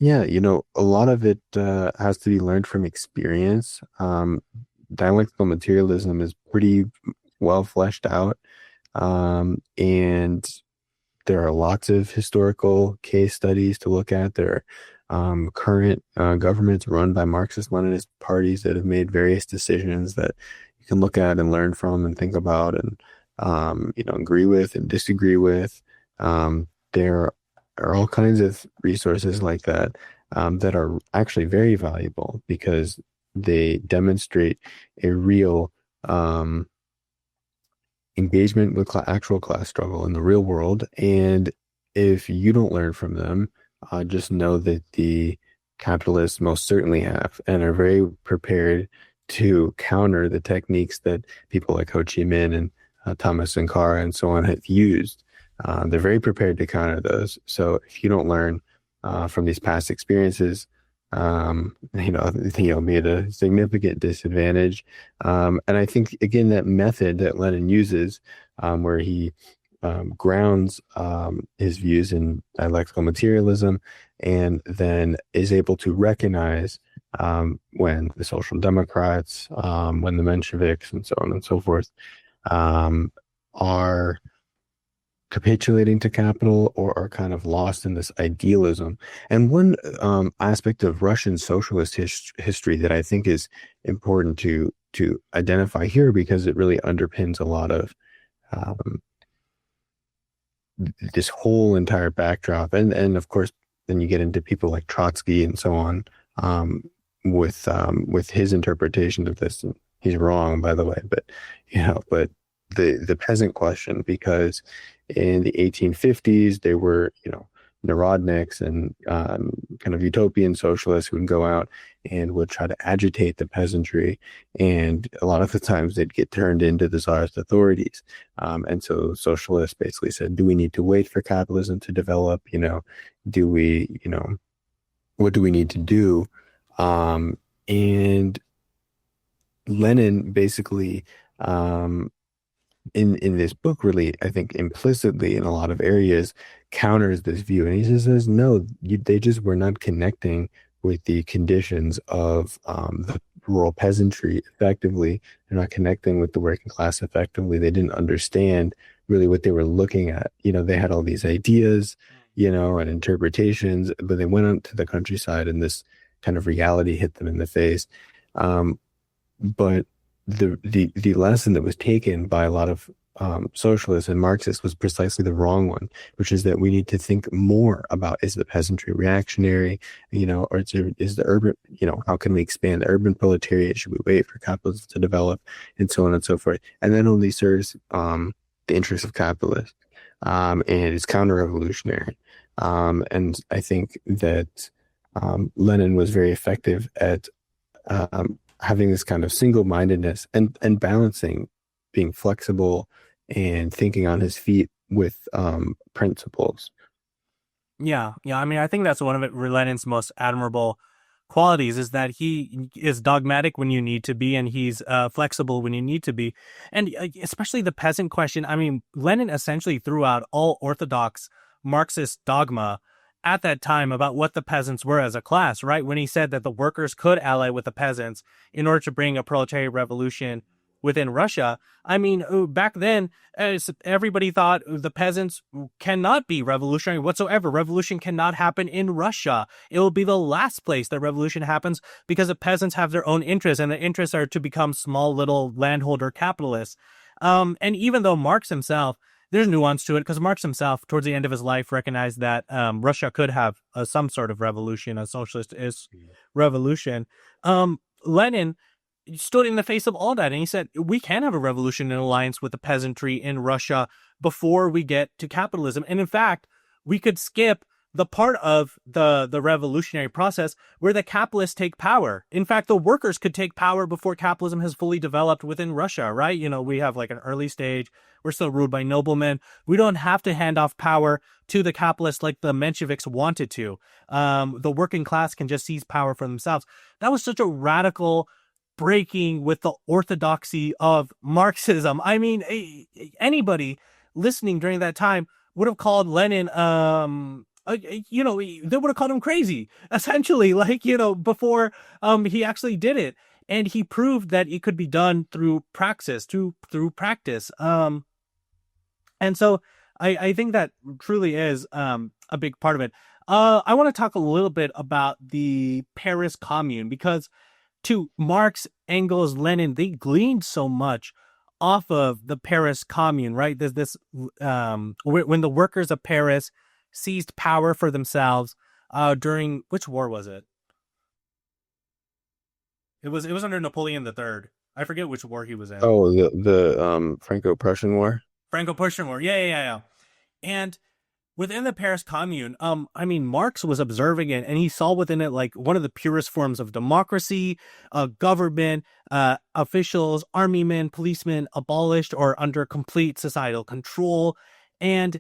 a lot of it has to be learned from experience. Dialectical materialism is pretty well fleshed out. And there are lots of historical case studies to look at. There are current governments run by Marxist-Leninist parties that have made various decisions that you can look at and learn from and think about and, agree with and disagree with. There are all kinds of resources like that that are actually very valuable because they demonstrate a real engagement with actual class struggle in the real world. And if you don't learn from them, just know that the capitalists most certainly have and are very prepared to counter the techniques that people like Ho Chi Minh and Thomas Sankara and so on have used. They're very prepared to counter those. So if you don't learn from these past experiences, you'll be at a significant disadvantage. And I think, again, that method that Lenin uses, where he grounds his views in dialectical materialism and then is able to recognize when the Social Democrats, when the Mensheviks, and so on and so forth, are capitulating to capital or are kind of lost in this idealism. And one aspect of Russian socialist history that I think is important to identify here because it really underpins a lot of um, this whole entire backdrop, and of course, then you get into people like Trotsky and so on, um, with his interpretation of this. And he's wrong, by the way, but but the peasant question, because in the 1850s they were Narodniks and kind of utopian socialists who would go out and would try to agitate the peasantry, and a lot of the times they'd get turned into the czarist authorities. And so socialists basically said, do we need to wait for capitalism to develop? Do we, what do we need to do? And Lenin basically, in this book, really, I think implicitly in a lot of areas, counters this view. And he just says, no, they just were not connecting with the conditions of the rural peasantry effectively. They're not connecting with the working class effectively. They didn't understand really what they were looking at. They had all these ideas, and interpretations, but they went out to the countryside and this kind of reality hit them in the face. But the lesson that was taken by a lot of socialists and Marxists was precisely the wrong one, which is that we need to think more about, is the peasantry reactionary, or is the urban, how can we expand the urban proletariat? Should we wait for capitalism to develop, and so on and so forth? And that only serves the interests of capitalists, and it's counter-revolutionary. And I think that Lenin was very effective at having this kind of single-mindedness and balancing, being flexible and thinking on his feet with principles. Yeah. I mean, I think that's one of Lenin's most admirable qualities, is that he is dogmatic when you need to be, and he's flexible when you need to be. And especially the peasant question. I mean, Lenin essentially threw out all orthodox Marxist dogma at that time about what the peasants were as a class, right? When he said that the workers could ally with the peasants in order to bring a proletariat revolution within Russia. I mean, back then, everybody thought the peasants cannot be revolutionary whatsoever. Revolution cannot happen in Russia. It will be the last place that revolution happens, because the peasants have their own interests, and the interests are to become small little landholder capitalists. And even though Marx himself, there's nuance to it, because Marx himself, towards the end of his life, recognized that Russia could have some sort of revolution, a socialist revolution. Lenin stood in the face of all that, and he said, we can have a revolution in alliance with the peasantry in Russia before we get to capitalism. And in fact, we could skip the part of the revolutionary process where the capitalists take power. In fact, the workers could take power before capitalism has fully developed within Russia, right? We have like an early stage. We're still ruled by noblemen. We don't have to hand off power to the capitalists like the Mensheviks wanted to. The working class can just seize power for themselves. That was such a radical breaking with the orthodoxy of Marxism. I mean, anybody listening during that time would have called Lenin, they would have called him crazy, essentially, before he actually did it. And he proved that it could be done through praxis, through practice. And so I think that truly is a big part of it. I want to talk a little bit about the Paris Commune, because to Marx, Engels, Lenin, they gleaned so much off of the Paris Commune, right? There's this when the workers of Paris seized power for themselves during, which war was it? It was under Napoleon III. I forget which war he was in. Oh, the Franco-Prussian War. Franco-Prussian War. Yeah. And within the Paris Commune, I mean, Marx was observing it, and he saw within it like one of the purest forms of democracy, government, officials, army men, policemen abolished or under complete societal control. And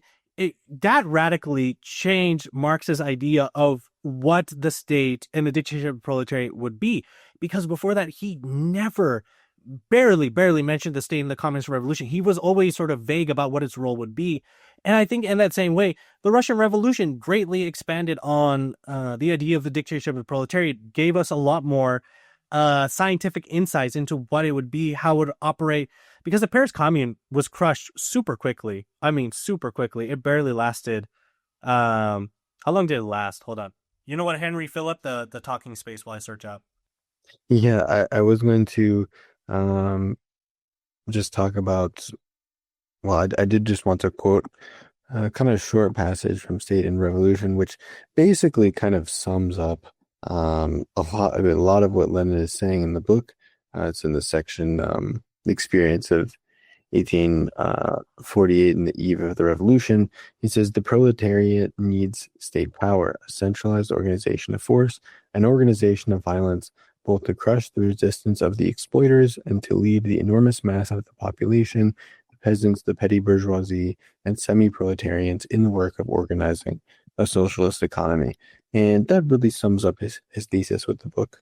that radically changed Marx's idea of what the state and the dictatorship of the proletariat would be. Because before that, he barely mentioned the state in the communist revolution. He was always sort of vague about what its role would be. And I think in that same way, the Russian Revolution greatly expanded on the idea of the dictatorship of the proletariat, gave us a lot more scientific insights into what it would be, how it would operate, because the Paris Commune was crushed super quickly. I mean, super quickly. It barely lasted. How long did it last? Hold on. You know what, Henry? Fill up the talking space while I search up. Yeah, I was going to um, just talk about, well, I did just want to quote a kind of short passage from State and Revolution, which basically kind of sums up a lot of what Lenin is saying in the book. It's in the section The Experience of 1848 and the eve of the revolution. He says the proletariat needs state power, a centralized organization of force, an organization of violence, both to crush the resistance of the exploiters and to lead the enormous mass of the population, the peasants, the petty bourgeoisie, and semi-proletarians in the work of organizing a socialist economy. And that really sums up his thesis with the book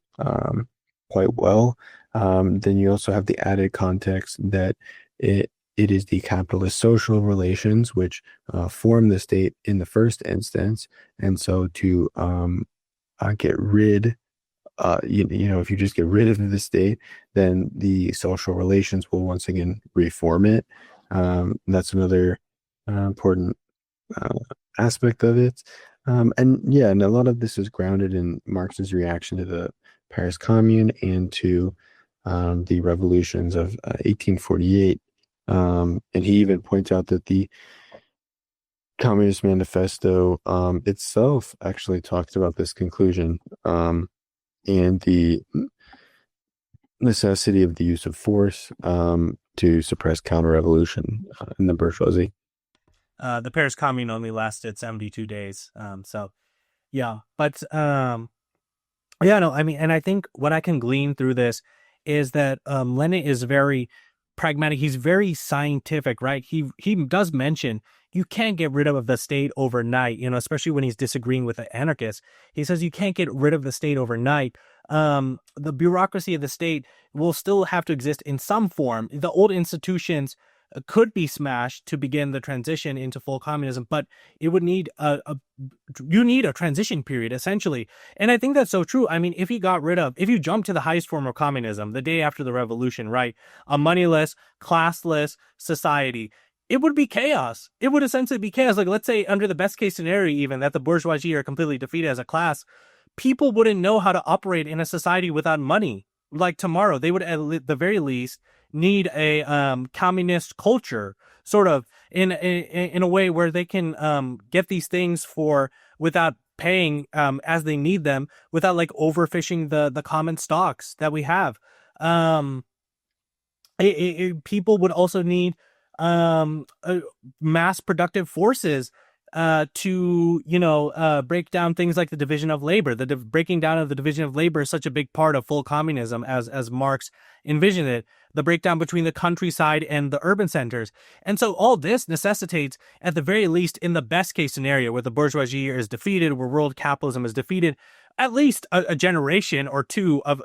quite well. Then you also have the added context that it is the capitalist social relations which form the state in the first instance, and so to get rid, if you just get rid of the state, then the social relations will once again reform it. That's another important aspect of it. And a lot of this is grounded in Marx's reaction to the Paris Commune and to the revolutions of 1848. And he even points out that the Communist Manifesto itself actually talks about this conclusion and the necessity of the use of force to suppress counter-revolution in the bourgeoisie. The Paris Commune only lasted 72 days. So, yeah. But, yeah, no, I mean, and I think what I can glean through this is that Lenin is very pragmatic. He's very scientific, right? He does mention you can't get rid of the state overnight, especially when he's disagreeing with the anarchists. He says you can't get rid of the state overnight. The bureaucracy of the state will still have to exist in some form. The old institutions could be smashed to begin the transition into full communism, but it would need you need a transition period essentially. And I think that's so true. I mean, if you jump to the highest form of communism the day after the revolution, right? A moneyless, classless society, it would be chaos. It would essentially be chaos. Like, let's say under the best case scenario, even that the bourgeoisie are completely defeated as a class, people wouldn't know how to operate in a society without money. Like tomorrow, they would at the very least need a communist culture, sort of in a way where they can get these things without paying as they need them, without like overfishing the common stocks that we have. People would also need mass productive forces to break down things like the division of labor. The breaking down of the division of labor is such a big part of full communism as Marx envisioned it. The breakdown between the countryside and the urban centers. And so all this necessitates, at the very least, in the best case scenario, where the bourgeoisie is defeated, where world capitalism is defeated, at least a generation or two of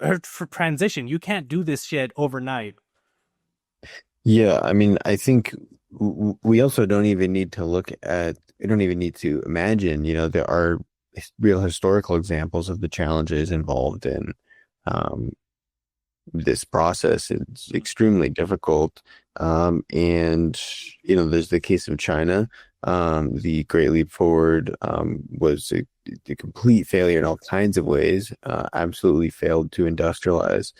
transition. You can't do this shit overnight. Yeah, I mean, I think we also don't even need to imagine, there are real historical examples of the challenges involved in this process. It's extremely difficult. And, there's the case of China. The Great Leap Forward was a complete failure in all kinds of ways, absolutely failed to industrialize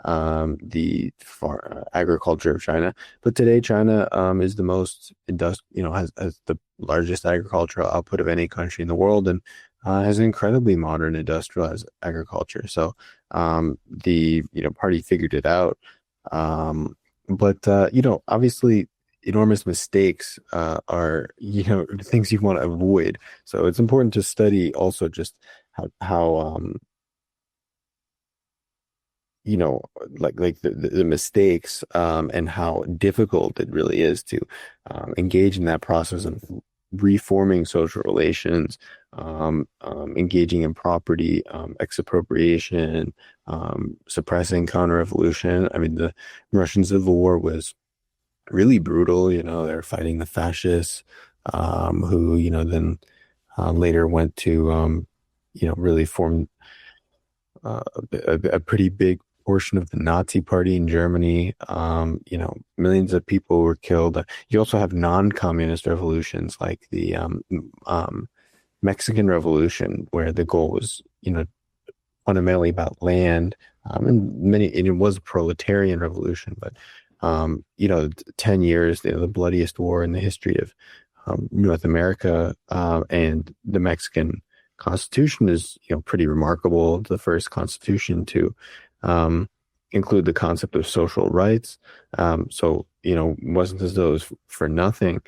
the agriculture of China. But today, China is the most has the largest agricultural output of any country in the world, and has an incredibly modern industrialized agriculture. So the party figured it out. But obviously enormous mistakes are things you want to avoid. So it's important to study also just how like the mistakes and how difficult it really is to engage in that process of reforming social relations, engaging in property expropriation, suppressing counter-revolution. I mean, the Russian Civil War was really brutal. They're fighting the fascists, who then later went to really form a pretty big portion of the Nazi Party in Germany. Millions of people were killed. You also have non-communist revolutions like the Mexican Revolution, where the goal was, fundamentally about land. And it was a proletarian revolution, but 10 years, the bloodiest war in the history of North America, and the Mexican Constitution is, pretty remarkable. The first constitution to include the concept of social rights. It wasn't as though it was for nothing,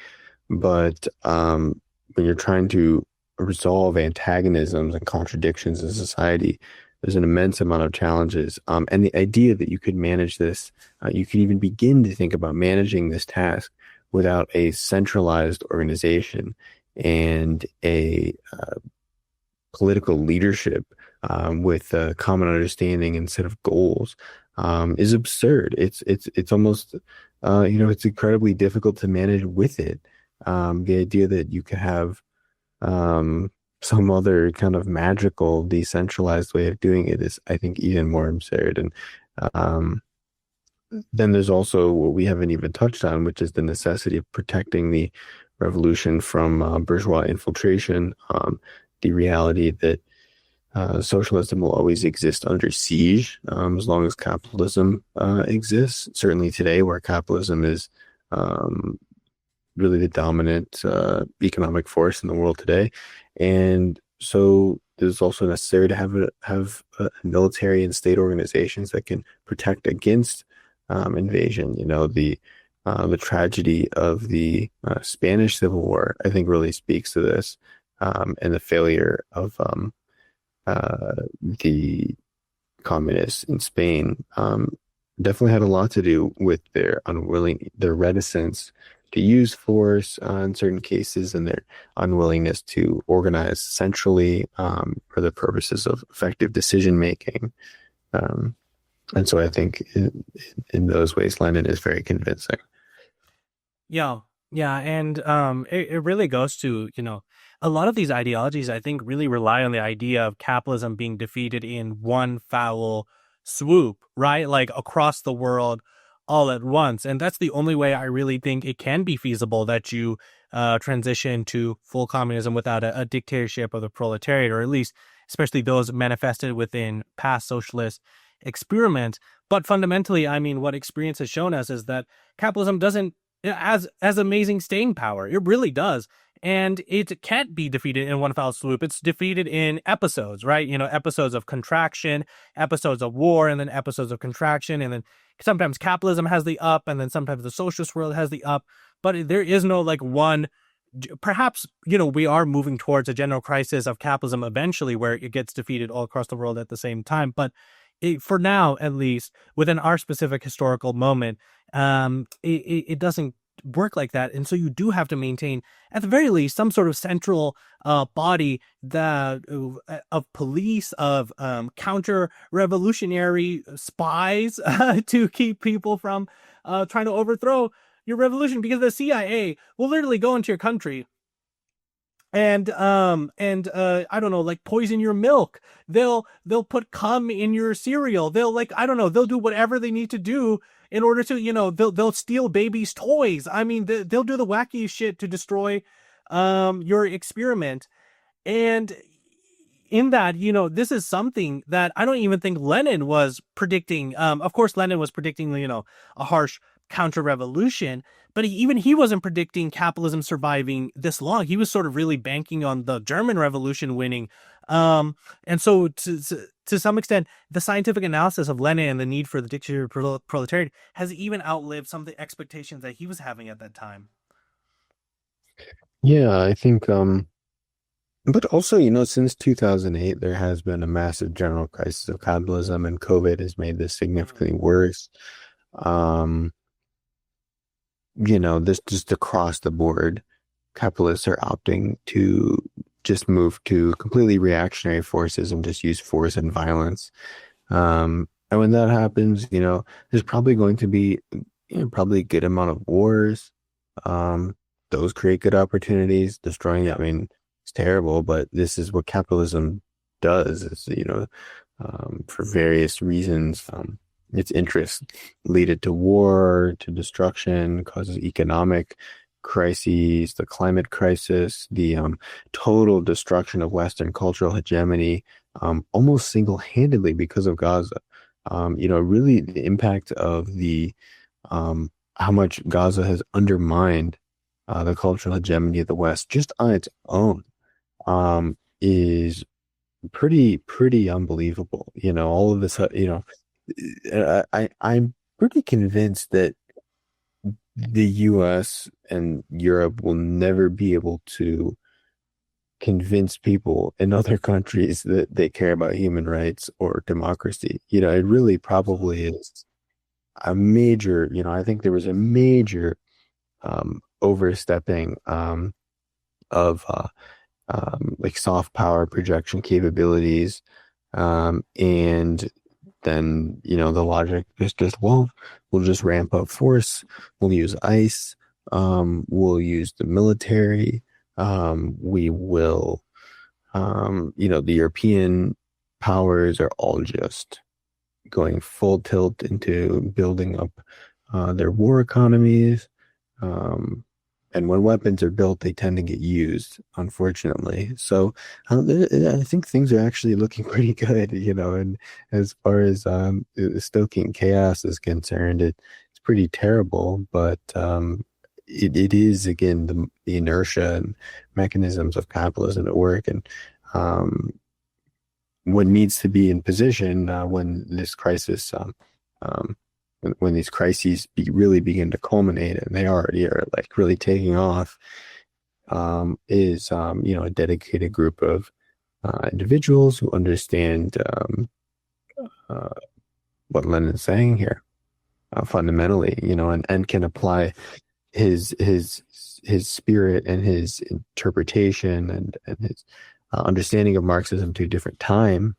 but when you're trying to resolve antagonisms and contradictions in society, there's an immense amount of challenges. And the idea that you could manage this, you could even begin to think about managing this task without a centralized organization and a political leadership with a common understanding and set of goals is absurd. It's almost it's incredibly difficult to manage with it. The idea that you could have some other kind of magical decentralized way of doing it is, I think, even more absurd. And then there's also what we haven't even touched on, which is the necessity of protecting the revolution from bourgeois infiltration. The reality that socialism will always exist under siege as long as capitalism exists. Certainly today, where capitalism is really the dominant economic force in the world today. And so it's also necessary to have military and state organizations that can protect against invasion. The tragedy of the Spanish Civil War, I think, really speaks to this, and the failure of the communists in Spain definitely had a lot to do with their reticence to use force in certain cases, and their unwillingness to organize centrally for the purposes of effective decision making. And so I think in those ways, Lenin is very convincing. Yeah. And it really goes to, a lot of these ideologies, I think, really rely on the idea of capitalism being defeated in one foul swoop, right? Like across the world all at once. And that's the only way I really think it can be feasible that you transition to full communism without a dictatorship of the proletariat, or at least especially those manifested within past socialist experiments. But fundamentally, I mean, what experience has shown us is that capitalism doesn't as amazing staying power. It really does. And it can't be defeated in one foul swoop. It's defeated in episodes, right? Episodes of contraction, episodes of war, and then episodes of contraction. And then sometimes capitalism has the up, and then sometimes the socialist world has the up. But there is no one. Perhaps, we are moving towards a general crisis of capitalism eventually, where it gets defeated all across the world at the same time. But for now, at least within our specific historical moment, it doesn't work like that. And so you do have to maintain, at the very least, some sort of central body of police, of counter-revolutionary spies to keep people from trying to overthrow your revolution, because the CIA will literally go into your country and I don't know, poison your milk. They'll put cum in your cereal. They'll they'll do whatever they need to do in order to, they'll steal babies' toys. I mean, they'll do the wacky shit to destroy your experiment. And in that, this is something that I don't even think Lenin was predicting. Of course, Lenin was predicting, a harsh counter-revolution, but he wasn't predicting capitalism surviving this long. He was sort of really banking on the German Revolution winning. And so to some extent, the scientific analysis of Lenin and the need for the dictatorship proletariat has even outlived some of the expectations that he was having at that time. Yeah, I think, but also, since 2008, there has been a massive general crisis of capitalism, and COVID has made this significantly worse. This just across the board, capitalists are opting to just move to completely reactionary forces and just use force and violence. And when that happens, there's probably going to be probably a good amount of wars. Those create good opportunities. Destroying, it's terrible, but this is what capitalism does. It's, for various reasons, its interests lead it to war, to destruction, causes economic crises, the climate crisis, the total destruction of Western cultural hegemony, almost single-handedly because of Gaza. Really the impact of the how much Gaza has undermined the cultural hegemony of the West just on its own is pretty unbelievable. All of this, I'm pretty convinced that the US and Europe will never be able to convince people in other countries that they care about human rights or democracy. It really probably is a major, I think there was a major overstepping of like soft power projection capabilities. And then, the logic is just, well, we'll just ramp up force. We'll use ICE. We'll use the military. We will, the European powers are all just going full tilt into building up their war economies. And when weapons are built, they tend to get used, unfortunately. So I think things are actually looking pretty good, and as far as stoking chaos is concerned, it's pretty terrible, but it is, again, the inertia and mechanisms of capitalism at work. And what needs to be in position when this crisis when these crises really begin to culminate, and they already are like really taking off, is a dedicated group of individuals who understand what Lenin's saying here fundamentally, and can apply his spirit and his interpretation and his understanding of Marxism to a different time,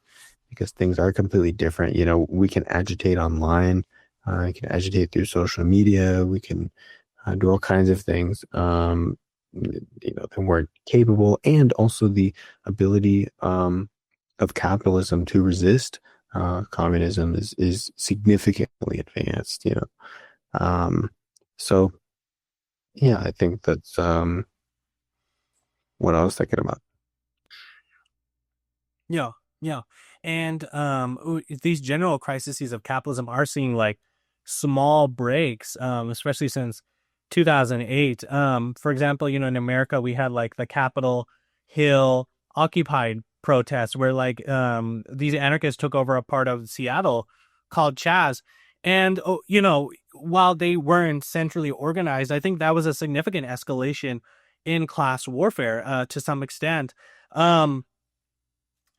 because things are completely different. We can agitate online. We can agitate through social media. We can do all kinds of things, that weren't capable, and also the ability of capitalism to resist communism is significantly advanced. So yeah, I think that's what I was thinking about. Yeah, yeah. And these general crises of capitalism are seeing like small breaks, especially since 2008. For example, in America, we had like the Capitol Hill Occupied protests where like these anarchists took over a part of Seattle called Chaz. And, while they weren't centrally organized, I think that was a significant escalation in class warfare to some extent. And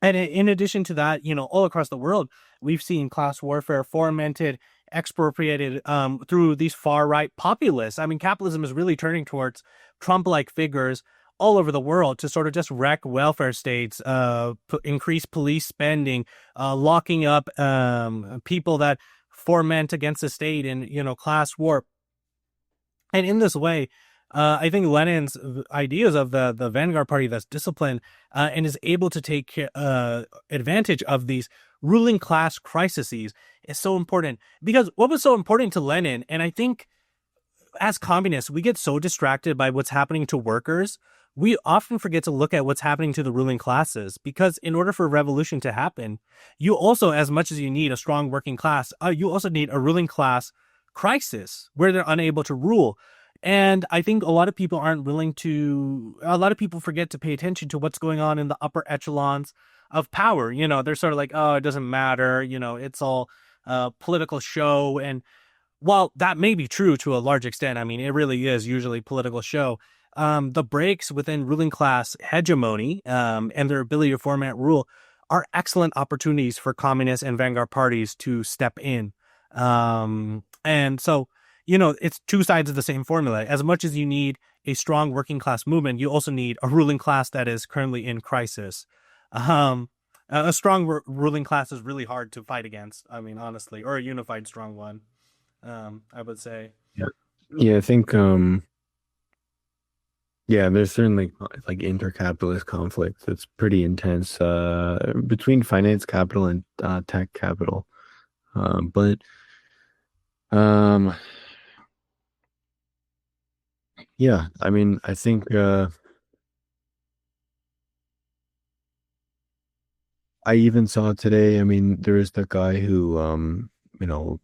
in addition to that, all across the world, we've seen class warfare fomented, expropriated through these far-right populists. I mean, capitalism is really turning towards Trump-like figures all over the world to sort of just wreck welfare states, increase police spending, locking up people that foment against the state in, class war. And in this way, I think Lenin's ideas of the vanguard party that's disciplined and is able to take advantage of these ruling class crises is so important. Because what was so important to Lenin, and I think as communists, we get so distracted by what's happening to workers, we often forget to look at what's happening to the ruling classes. Because in order for revolution to happen, you also, as much as you need a strong working class, you also need a ruling class crisis where they're unable to rule. And I think a lot of people forget to pay attention to what's going on in the upper echelons of power. They're sort of like, oh, it doesn't matter. It's all political show. And while that may be true to a large extent, I mean, it really is usually political show. The breaks within ruling class hegemony and their ability to format rule are excellent opportunities for communist and vanguard parties to step in. And so, it's two sides of the same formula. As much as you need a strong working class movement, you also need a ruling class that is currently in crisis. A strong ruling class is really hard to fight against. I mean, honestly, or a unified strong one, I would say. Yeah, I think, there's certainly like intercapitalist conflict that's pretty intense between finance capital and tech capital. But Um, yeah, I mean, I think I even saw today, I mean, there is the guy who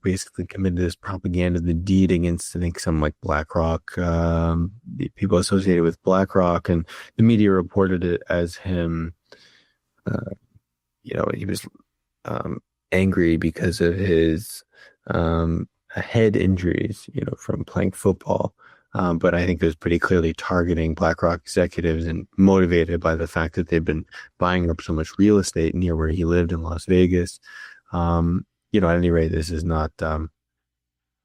basically committed this propaganda, the deed against, I think, some like BlackRock, the people associated with BlackRock, and the media reported it as him, uh, he was angry because of his head injuries, from playing football. But I think it was pretty clearly targeting BlackRock executives and motivated by the fact that they've been buying up so much real estate near where he lived in Las Vegas. At any rate, this is um,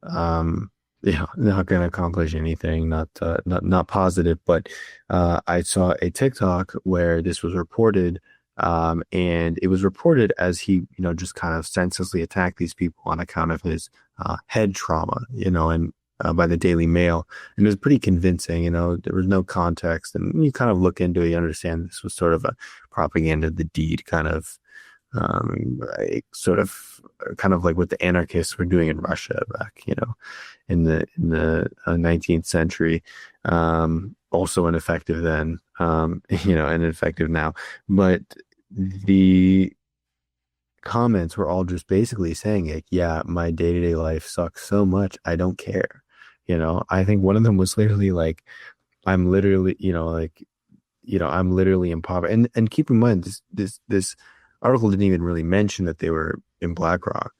not going to accomplish anything, not positive. But I saw a TikTok where this was reported, and it was reported as he, just kind of senselessly attacked these people on account of his head trauma, and by the Daily Mail, and it was pretty convincing. There was no context, and you kind of look into it, you understand this was sort of a propaganda of the deed kind of kind of like what the anarchists were doing in Russia back, in the 19th century. Also ineffective then, and effective now. But the comments were all just basically saying like, yeah, my day-to-day life sucks so much, I don't care. I think one of them was literally like, I'm literally, I'm literally impoverished. And keep in mind, this article didn't even really mention that they were in BlackRock.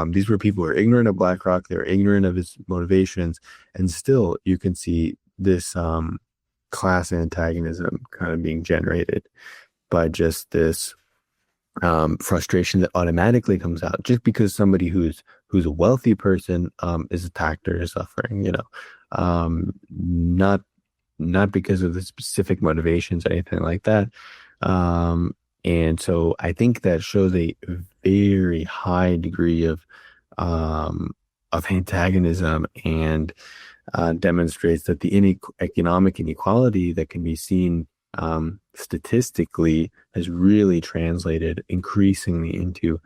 These were people who were ignorant of BlackRock. They were ignorant of his motivations, and still you can see this class antagonism kind of being generated by just this frustration that automatically comes out just because somebody who's a wealthy person is attacked or is suffering. Not because of the specific motivations or anything like that. And so I think that shows a very high degree of antagonism, and demonstrates that the economic inequality that can be seen statistically has really translated increasingly into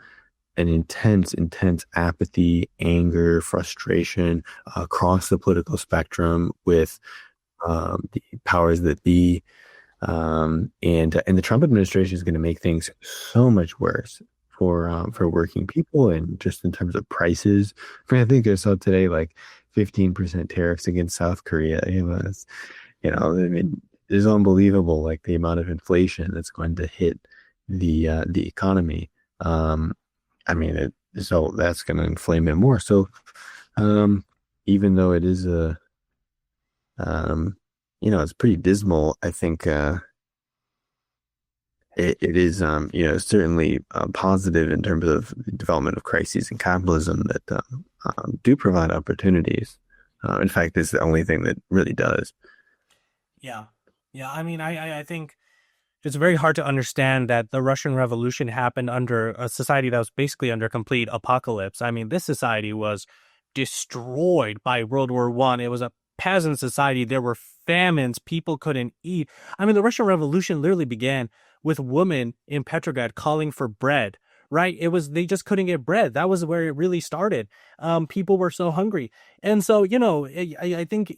an intense apathy, anger, frustration across the political spectrum with the powers that be. And the Trump administration is going to make things so much worse for working people, and just in terms of prices. I mean, I think I saw today like 15% tariffs against South Korea. I mean, it's unbelievable, like the amount of inflation that's going to hit the economy. I mean, so that's going to inflame it more. So, even though it is it's pretty dismal, I think it is certainly positive in terms of the development of crises in capitalism that do provide opportunities. In fact, it's the only thing that really does. Yeah. Yeah. I mean, I think it's very hard to understand that the Russian Revolution happened under a society that was basically under complete apocalypse. I mean, this society was destroyed by World War One. It was a peasant society. There were famines. People couldn't eat. I mean, the Russian Revolution literally began with women in Petrograd calling for bread. Right? They just couldn't get bread. That was where it really started. People were so hungry. And so, I think,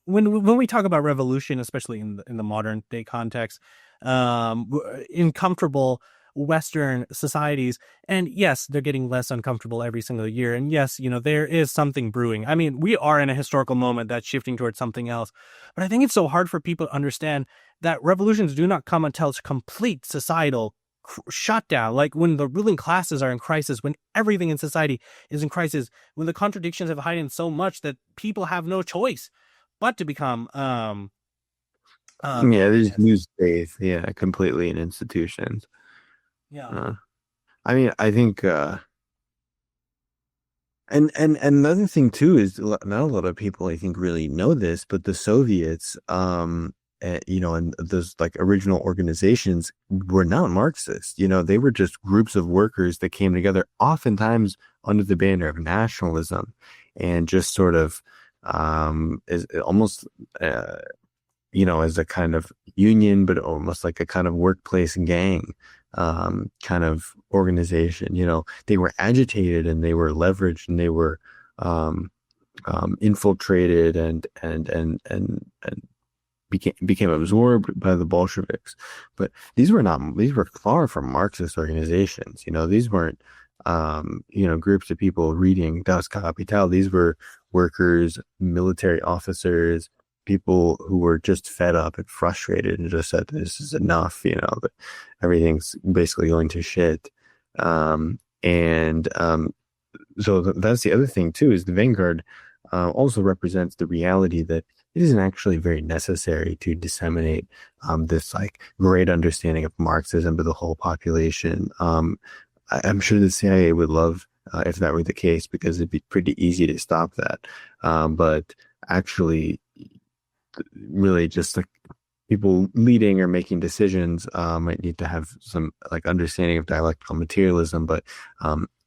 when we talk about revolution, especially in the modern day context, in comfortable Western societies, and yes, they're getting less uncomfortable every single year. And yes, there is something brewing. I mean, we are in a historical moment that's shifting towards something else. But I think it's so hard for people to understand that revolutions do not come until it's complete societal shutdown, like when the ruling classes are in crisis, when everything in society is in crisis, when the contradictions have heightened so much that people have no choice but to become there's lose faith, completely in institutions. I mean, I think and another thing too is not a lot of people, I think, really know this, but the Soviets and those like original organizations were not Marxist. They were just groups of workers that came together, oftentimes under the banner of nationalism, and just sort of is almost as a kind of union, but almost like a kind of workplace gang kind of organization. They were agitated and they were leveraged and they were um, infiltrated and became absorbed by the Bolsheviks. But these were far from Marxist organizations. These weren't groups of people reading Das Kapital. These were workers, military officers, people who were just fed up and frustrated and just said, this is enough, that everything's basically going to shit. So that's the other thing too, is the vanguard also represents the reality that it isn't actually very necessary to disseminate this like great understanding of Marxism to the whole population. I'm sure the CIA would love if that were the case, because it'd be pretty easy to stop that. But actually, really, just like people leading or making decisions might need to have some like understanding of dialectical materialism, but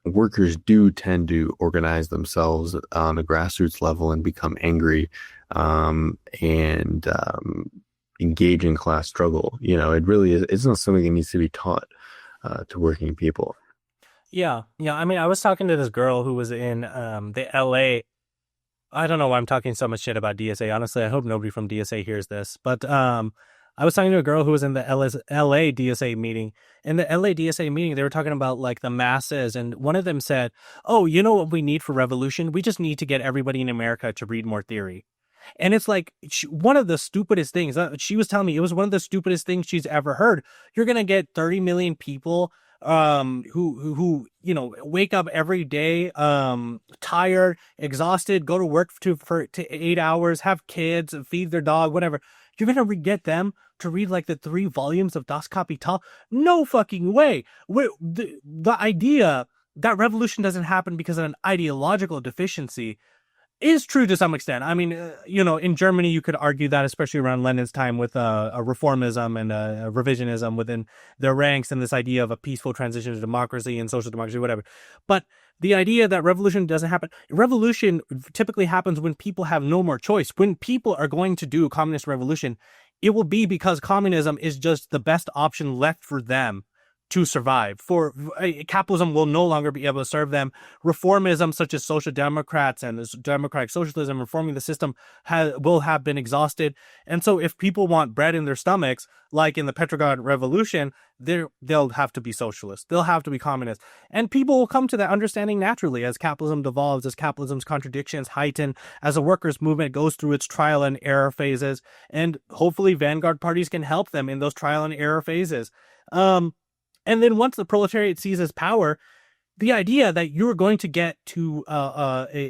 workers do tend to organize themselves on a grassroots level and become angry and engage in class struggle. It really is. It's not something that needs to be taught to working people. Yeah. I mean, I was talking to this girl who was in the LA. I don't know why I'm talking so much shit about DSA. Honestly, I hope nobody from DSA hears this. But I was talking to a girl who was in the LA DSA meeting. In the LA DSA meeting, they were talking about like the masses. And one of them said, oh, you know what we need for revolution? We just need to get everybody in America to read more theory. And it's like one of the stupidest things. She was telling me it was one of the stupidest things she's ever heard. You're going to get 30 million people who wake up every day tired, exhausted, go to work for 8 hours, have kids, feed their dog, whatever. You're gonna get them to read like the 3 volumes of Das Kapital? No fucking way. The idea that revolution doesn't happen because of an ideological deficiency is true to some extent. I mean, in Germany, you could argue that, especially around Lenin's time, with a reformism and a revisionism within their ranks, and this idea of a peaceful transition to democracy and social democracy, whatever. But the idea that revolution doesn't happen, revolution typically happens when people have no more choice. When people are going to do communist revolution, it will be because communism is just the best option left for them to survive. For capitalism will no longer be able to serve them. Reformism, such as social democrats and democratic socialism, reforming the system, will have been exhausted. And so if people want bread in their stomachs, like in the Petrograd Revolution, they'll have to be socialists. They'll have to be communists. And people will come to that understanding naturally as capitalism devolves, as capitalism's contradictions heighten, as the workers' movement goes through its trial and error phases. And hopefully vanguard parties can help them in those trial and error phases. And then once the proletariat seizes power, the idea that you're going to get to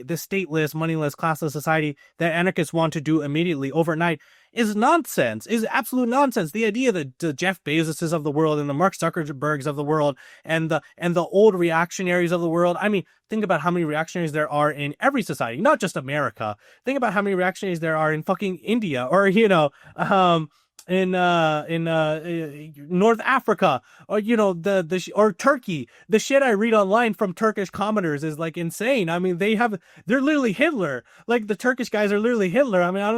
this stateless, moneyless, classless society that anarchists want to do immediately overnight is nonsense, is absolute nonsense. The idea that the Jeff Bezoses of the world and the Mark Zuckerbergs of the world and the old reactionaries of the world. I mean, think about how many reactionaries there are in every society, not just America. Think about how many reactionaries there are in fucking India or, in North Africa, or or Turkey. The shit I read online from Turkish commenters is like insane. I mean, they're literally Hitler. Like the Turkish guys are literally Hitler. I mean, I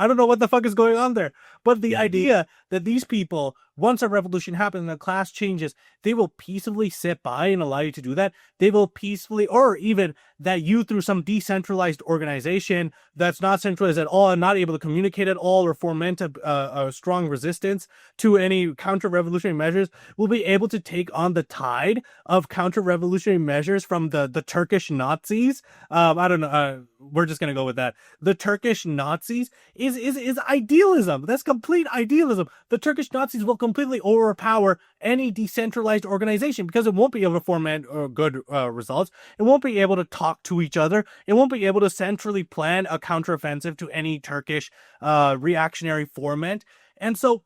don't know what the fuck is going on there. But the idea that these people, once a revolution happens and the class changes, they will peacefully sit by and allow you to do that. They will peacefully, or even that you, through some decentralized organization that's not centralized at all and not able to communicate at all or foment a strong resistance to any counter-revolutionary measures, will be able to take on the tide of counter-revolutionary measures from the Turkish Nazis. I don't know. We're just going to go with that. The Turkish Nazis is idealism. That's complete idealism. The Turkish Nazis will completely overpower any decentralized organization because it won't be able to foment good results. It won't be able to talk to each other. It won't be able to centrally plan a counteroffensive to any Turkish reactionary foment. And so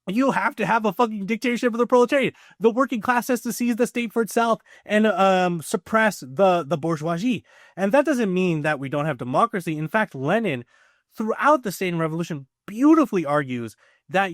you have to have a fucking dictatorship of the proletariat. The working class has to seize the state for itself and suppress the bourgeoisie. And that doesn't mean that we don't have democracy. In fact, Lenin, throughout the state and revolution, beautifully argues that,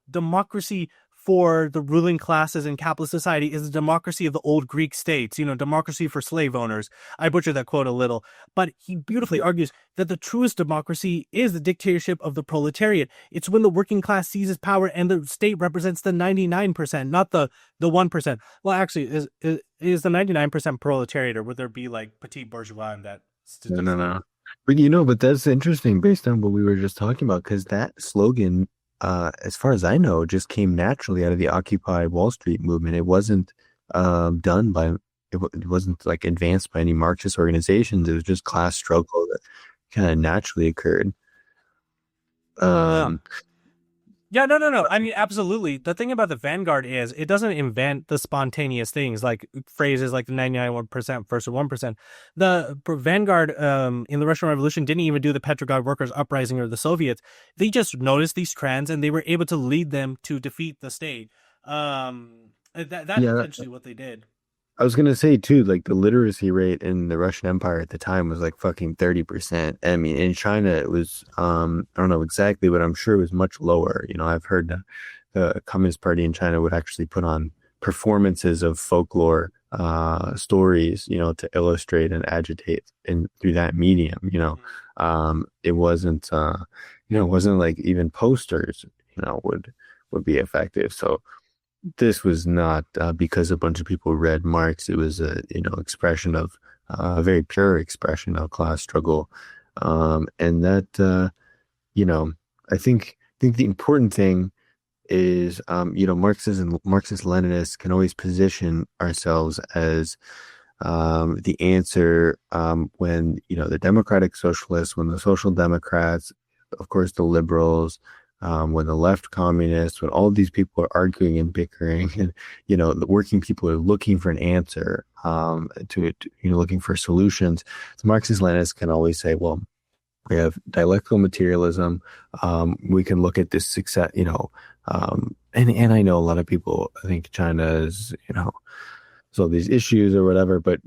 democracy for the ruling classes in capitalist society is the democracy of the old Greek states, democracy for slave owners. I butchered that quote a little, but he beautifully argues that the truest democracy is the dictatorship of the proletariat. It's when the working class seizes power and the state represents the 99%, not the 1%. Well, actually, is the 99% proletariat, or would there be like petit bourgeois in that No, statistic? no, no. But but that's interesting based on what we were just talking about, because that slogan, as far as I know, just came naturally out of the Occupy Wall Street movement. It wasn't done by, it wasn't like advanced by any Marxist organizations. It was just class struggle that kind of naturally occurred. Yeah. Um, Yeah, no. I mean, absolutely. The thing about the vanguard is it doesn't invent the spontaneous things like phrases like the 99% versus 1%. The vanguard in the Russian Revolution didn't even do the Petrograd Workers' Uprising or the Soviets. They just noticed these trends and they were able to lead them to defeat the state. That's yeah, essentially what they did. I was gonna say too, like the literacy rate in the Russian Empire at the time was like fucking 30%. I mean, in China it was I don't know exactly, but I'm sure it was much lower. I've heard that the Communist Party in China would actually put on performances of folklore stories, to illustrate and agitate in through that medium. It wasn't it wasn't like even posters, would be effective. So this was not because a bunch of people read Marx. It was a expression of a very pure expression of class struggle, and that I think the important thing is Marxist Leninists can always position ourselves as the answer when the democratic socialists, when the social democrats, of course the liberals, when the left communists, when all these people are arguing and bickering, and the working people are looking for an answer, to it, looking for solutions. So Marxist-Leninists can always say, well, we have dialectical materialism. We can look at this success, and I know a lot of people think China is, so these issues or whatever, but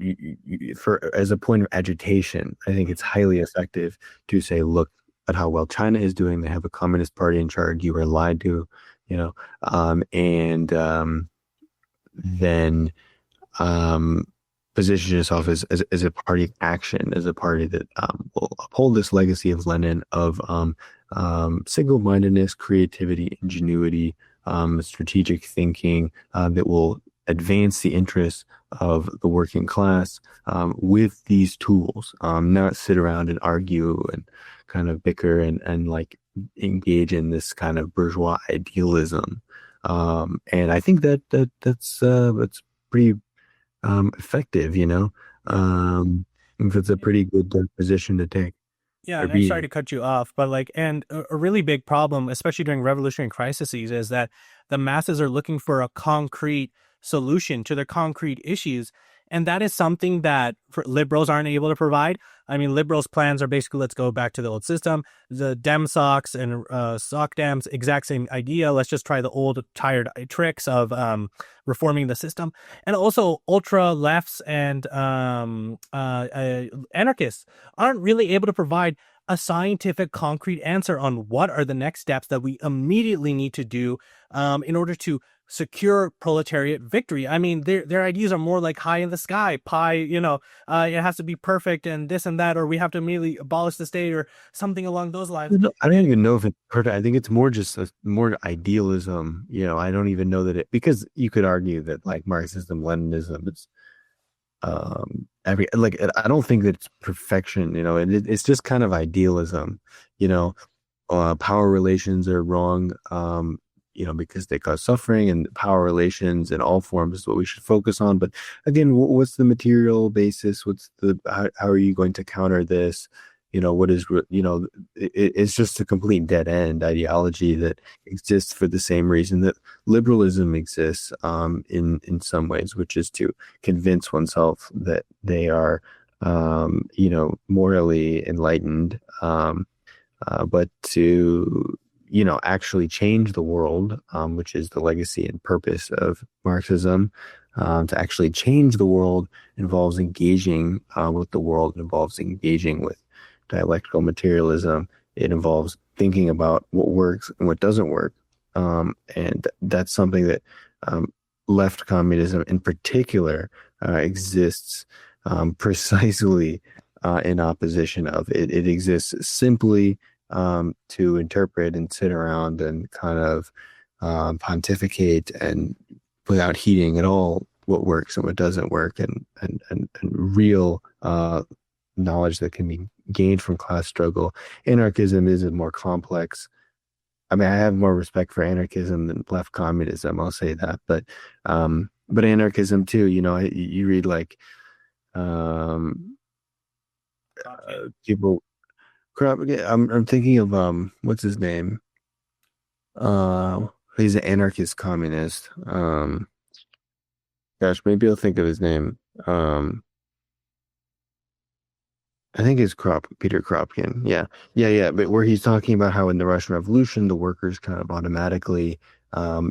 for as a point of agitation, I think it's highly effective to say, look at how well China is doing. They have a communist party in charge. You were lied to, and then position yourself as a party of action, as a party that will uphold this legacy of Lenin of single-mindedness, creativity, ingenuity, strategic thinking, that will advance the interests of the working class with these tools, not sit around and argue and kind of bicker and like engage in this kind of bourgeois idealism. And I think that's pretty effective, it's a pretty good position to take Yeah, or and I'm be sorry in. to cut you off, but and a really big problem, especially during revolutionary crises, is that the masses are looking for a concrete solution to their concrete issues. And that is something that liberals aren't able to provide. I mean, liberals' plans are basically, let's go back to the old system. The Dem socks and sock Dems, exact same idea. Let's just try the old tired tricks of reforming the system. And also ultra lefts and anarchists aren't really able to provide a scientific concrete answer on what are the next steps that we immediately need to do in order to secure proletariat victory. I mean, their ideas are more like high in the sky, pie, it has to be perfect and this and that, or we have to immediately abolish the state or something along those lines. I don't even know if it's perfect. I think it's more just more idealism. I don't even know that because you could argue that like Marxism, Leninism, it's I don't think that it's perfection. It's just kind of idealism. Power relations are wrong. Because they cause suffering, and power relations in all forms is what we should focus on. But again, what's the material basis? How are you going to counter this? What is, it's just a complete dead end ideology that exists for the same reason that liberalism exists, in some ways, which is to convince oneself that they are, morally enlightened, but to actually change the world, which is the legacy and purpose of Marxism. To actually change the world involves engaging with the world. It involves engaging with dialectical materialism. It involves thinking about what works and what doesn't work. And that's something that left communism in particular exists precisely in opposition of. It exists simply to interpret and sit around and kind of pontificate and without heeding at all what works and what doesn't work, and real knowledge that can be gained from class struggle. Anarchism is a more complex. I mean, I have more respect for anarchism than left communism. I'll say that, but anarchism too. You know, you read like people. I'm thinking of what's his name? He's an anarchist communist. Gosh, maybe I'll think of his name. I think it's Peter Kropotkin. Yeah. But where he's talking about how in the Russian Revolution, the workers kind of automatically, all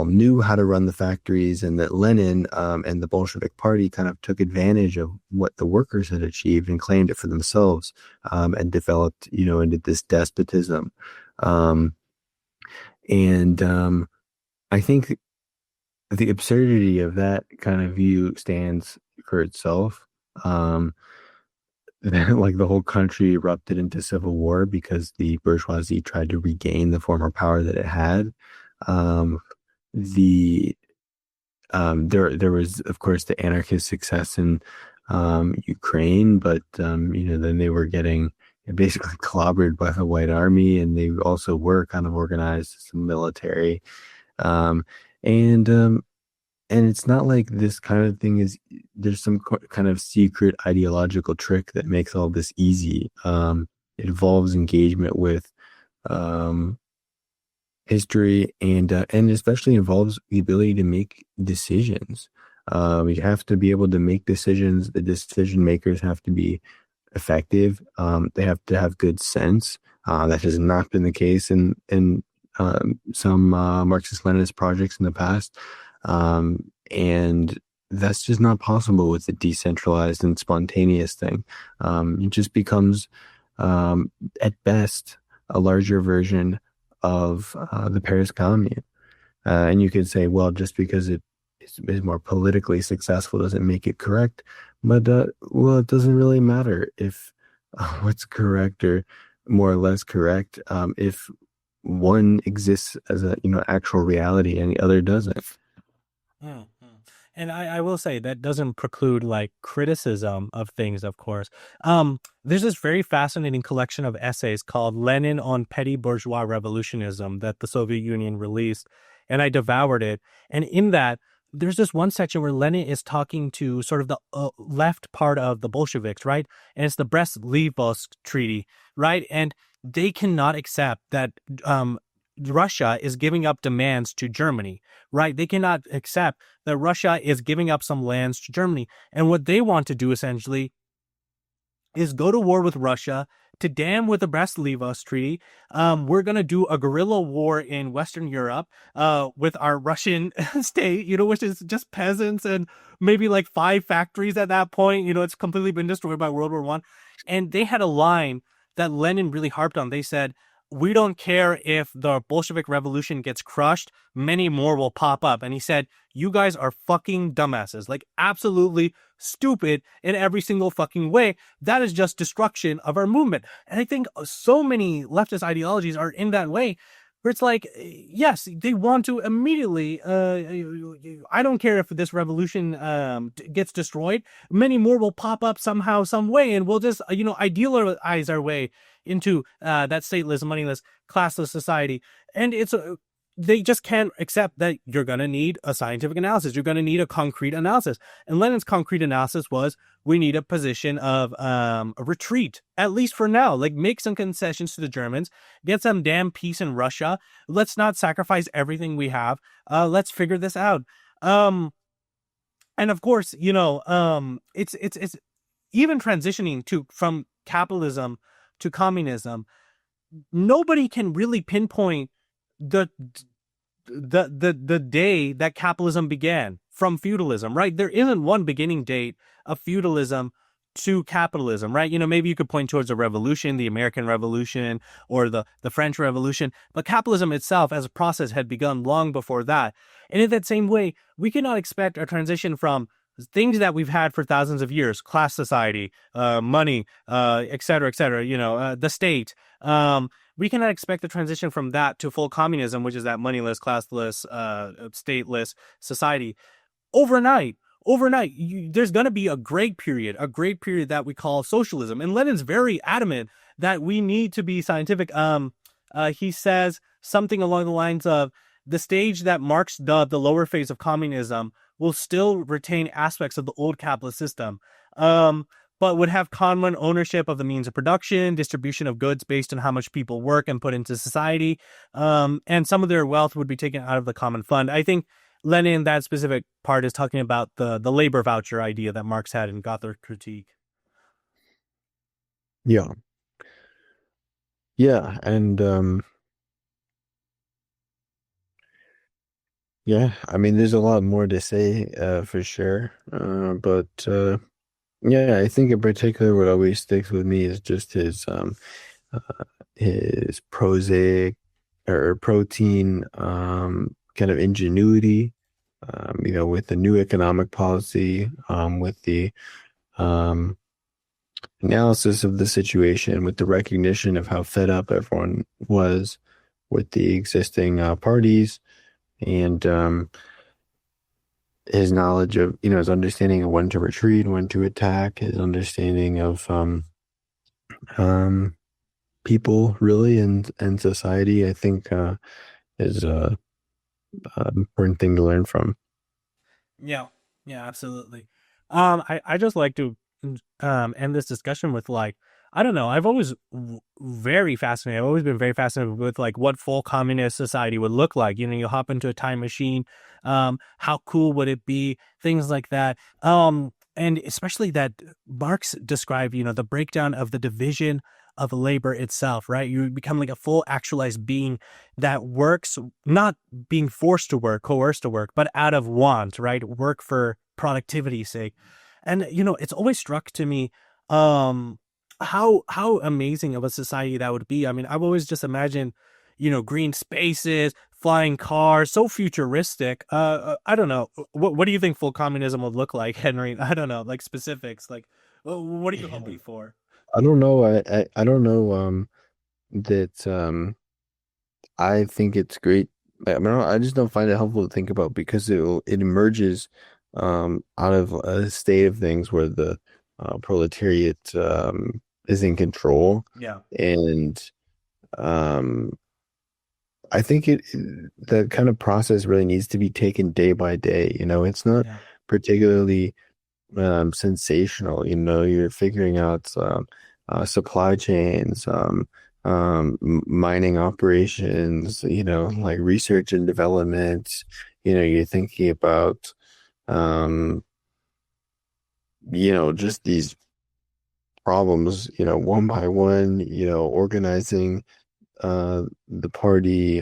knew how to run the factories, and that Lenin and the Bolshevik Party kind of took advantage of what the workers had achieved and claimed it for themselves, and developed, into this despotism. I think the absurdity of that kind of view stands for itself. Like the whole country erupted into civil war because the bourgeoisie tried to regain the former power that it had. There was, of course, the anarchist success in Ukraine, but then they were getting basically clobbered by the White Army, and they also were kind of organized as a military. And it's not like this kind of thing there's some kind of secret ideological trick that makes all this easy. It involves engagement with history, and especially involves the ability to make decisions. You have to be able to make decisions. The decision makers have to be effective. They have to have good sense. That has not been the case in some Marxist-Leninist projects in the past. And that's just not possible with the decentralized and spontaneous thing. It just becomes, at best, a larger version of the Paris Commune. And you could say, well, just because it is more politically successful doesn't make it correct. But, it doesn't really matter if what's correct or more or less correct, if one exists as a actual reality and the other doesn't. Mm-hmm. And I will say that doesn't preclude like criticism of things, of course. There's this very fascinating collection of essays called Lenin on Petty Bourgeois Revolutionism that the Soviet Union released, and I devoured it. And in that, there's this one section where Lenin is talking to sort of the left part of the Bolsheviks, right? And it's the Brest-Litovsk Treaty, right? And they cannot accept that Russia is giving up demands to Germany, right? They cannot accept that Russia is giving up some lands to Germany. And what they want to do essentially is go to war with Russia to dam with the Brest-Litovsk Treaty. We're going to do a guerrilla war in Western Europe with our Russian state, which is just peasants and maybe like 5 factories at that point. It's completely been destroyed by World War I. And they had a line that Lenin really harped on. They said, we don't care if the Bolshevik Revolution gets crushed, many more will pop up. And he said, you guys are fucking dumbasses, like absolutely stupid in every single fucking way. That is just destruction of our movement. And I think so many leftist ideologies are in that way, where it's like, yes, they want to immediately, I don't care if this revolution gets destroyed, many more will pop up somehow, some way, and we'll just, idealize our way into that stateless, moneyless, classless society. And they just can't accept that you're going to need a scientific analysis. You're going to need a concrete analysis. And Lenin's concrete analysis was, we need a position of a retreat, at least for now. Like, make some concessions to the Germans, get some damn peace in Russia. Let's not sacrifice everything we have. Let's figure this out. And of course, it's even transitioning from capitalism to communism. Nobody can really pinpoint the day that capitalism began from feudalism, right? There isn't one beginning date of feudalism to capitalism, right? Maybe you could point towards a revolution, the American Revolution or the French Revolution, but capitalism itself as a process had begun long before that. And in that same way, we cannot expect a transition from things that we've had for thousands of years, class society, money, et cetera, the state. We cannot expect the transition from that to full communism, which is that moneyless, classless, stateless society overnight. There's going to be a great period that we call socialism. And Lenin's very adamant that we need to be scientific. He says something along the lines of the stage that marks the lower phase of communism will still retain aspects of the old capitalist system, but would have common ownership of the means of production, distribution of goods based on how much people work and put into society, and some of their wealth would be taken out of the common fund. I think Lenin, that specific part, is talking about the labor voucher idea that Marx had in Gothic Critique. Yeah. Yeah, and yeah, I mean, there's a lot more to say, for sure. But yeah, I think in particular what always sticks with me is just his prosaic or protein kind of ingenuity, with the new economic policy, with the analysis of the situation, with the recognition of how fed up everyone was with the existing parties, and his knowledge of, his understanding of when to retreat, when to attack, his understanding of people really and society, I think is a important thing to learn from. Yeah, absolutely. I just like to end this discussion with, like, I don't know. I've always very fascinated. I've always been very fascinated with, like, what full communist society would look like. You hop into a time machine. How cool would it be? Things like that. And especially that Marx described, the breakdown of the division of labor itself, right? You become like a full actualized being that works, not being forced to work, coerced to work, but out of want, right? Work for productivity's sake. And, it's always struck to me, how amazing of a society that would be. I mean, I've always just imagined, green spaces, flying cars, so futuristic. I don't know. What do you think full communism would look like, Henry? I don't know, like specifics. Like, what are you hoping for? I don't know. I don't know that I think it's great. I mean, I just don't find it helpful to think about because it emerges out of a state of things where the proletariat is in control. Yeah. And I think that kind of process really needs to be taken day by day. It's not particularly sensational. You're figuring out supply chains, mining operations, like research and development. You're thinking about just these problems, one by one, organizing the party,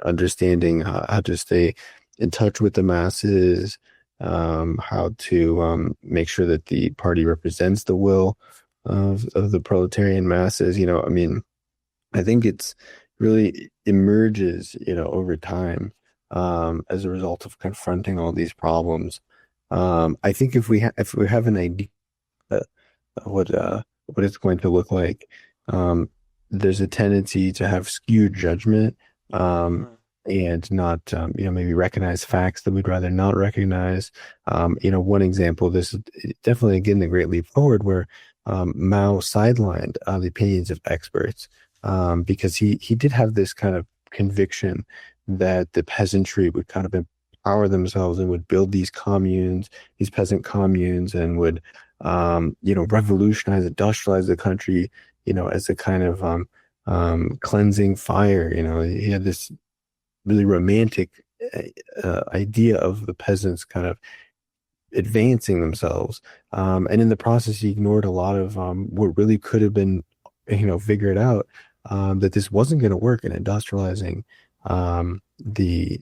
understanding how to stay in touch with the masses, how to make sure that the party represents the will of the proletarian masses. I mean, I think it's really emerges, over time, as a result of confronting all these problems. I think if we have an idea what it's going to look like, there's a tendency to have skewed judgment, and not, maybe recognize facts that we'd rather not recognize. One example of this is definitely, again, the Great Leap Forward, where Mao sidelined the opinions of experts, because he did have this kind of conviction that the peasantry would kind of empower themselves and would build these communes, these peasant communes, and would, revolutionize, industrialize the country, as a kind of cleansing fire. He had this really romantic idea of the peasants kind of advancing themselves, and in the process he ignored a lot of what really could have been figured out, that this wasn't going to work in industrializing the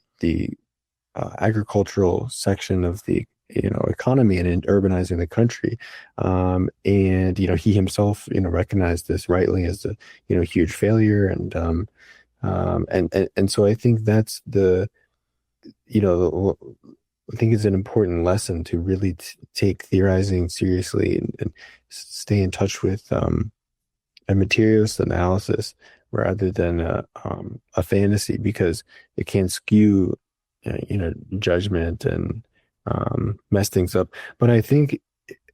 agricultural section of the economy and in urbanizing the country. And he himself recognized this rightly as a huge failure, and so I think that's I think it's an important lesson to really take theorizing seriously, and stay in touch with a materialist analysis rather than a fantasy, because it can skew judgment and mess things up. But I think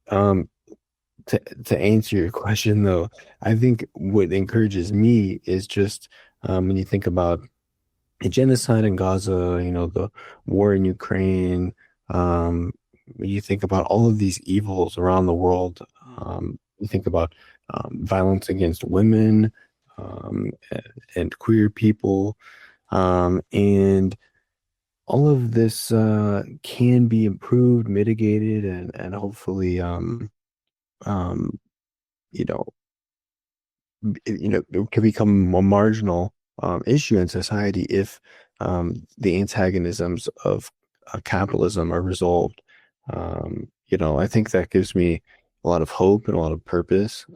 um, to answer your question though, I think what encourages me is just when you think about the genocide in Gaza, the war in Ukraine, when you think about all of these evils around the world, you think about violence against women, and queer people, and all of this can be improved, mitigated, and hopefully, um, you know, it can become a marginal issue in society if the antagonisms of capitalism are resolved. I think that gives me a lot of hope and a lot of purpose.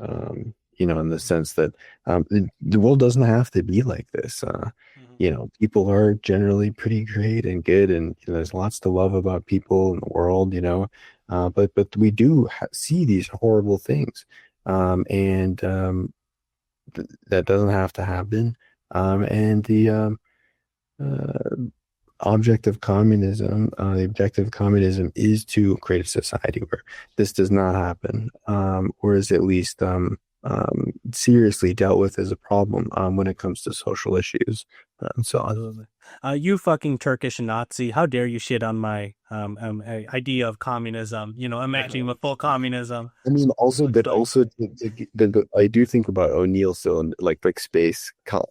In the sense that the world doesn't have to be like this. People are generally pretty great and good, and there's lots to love about people in the world. But we do see these horrible things, and that doesn't have to happen. And uh, the objective of communism is to create a society where this does not happen, or is at least seriously dealt with as a problem when it comes to social issues. So Absolutely. You fucking Turkish Nazi! How dare you shit on my idea of communism? Imagining a full communism. I mean, also, Looks but like also, I do think about O'Neill still, and like space, yeah.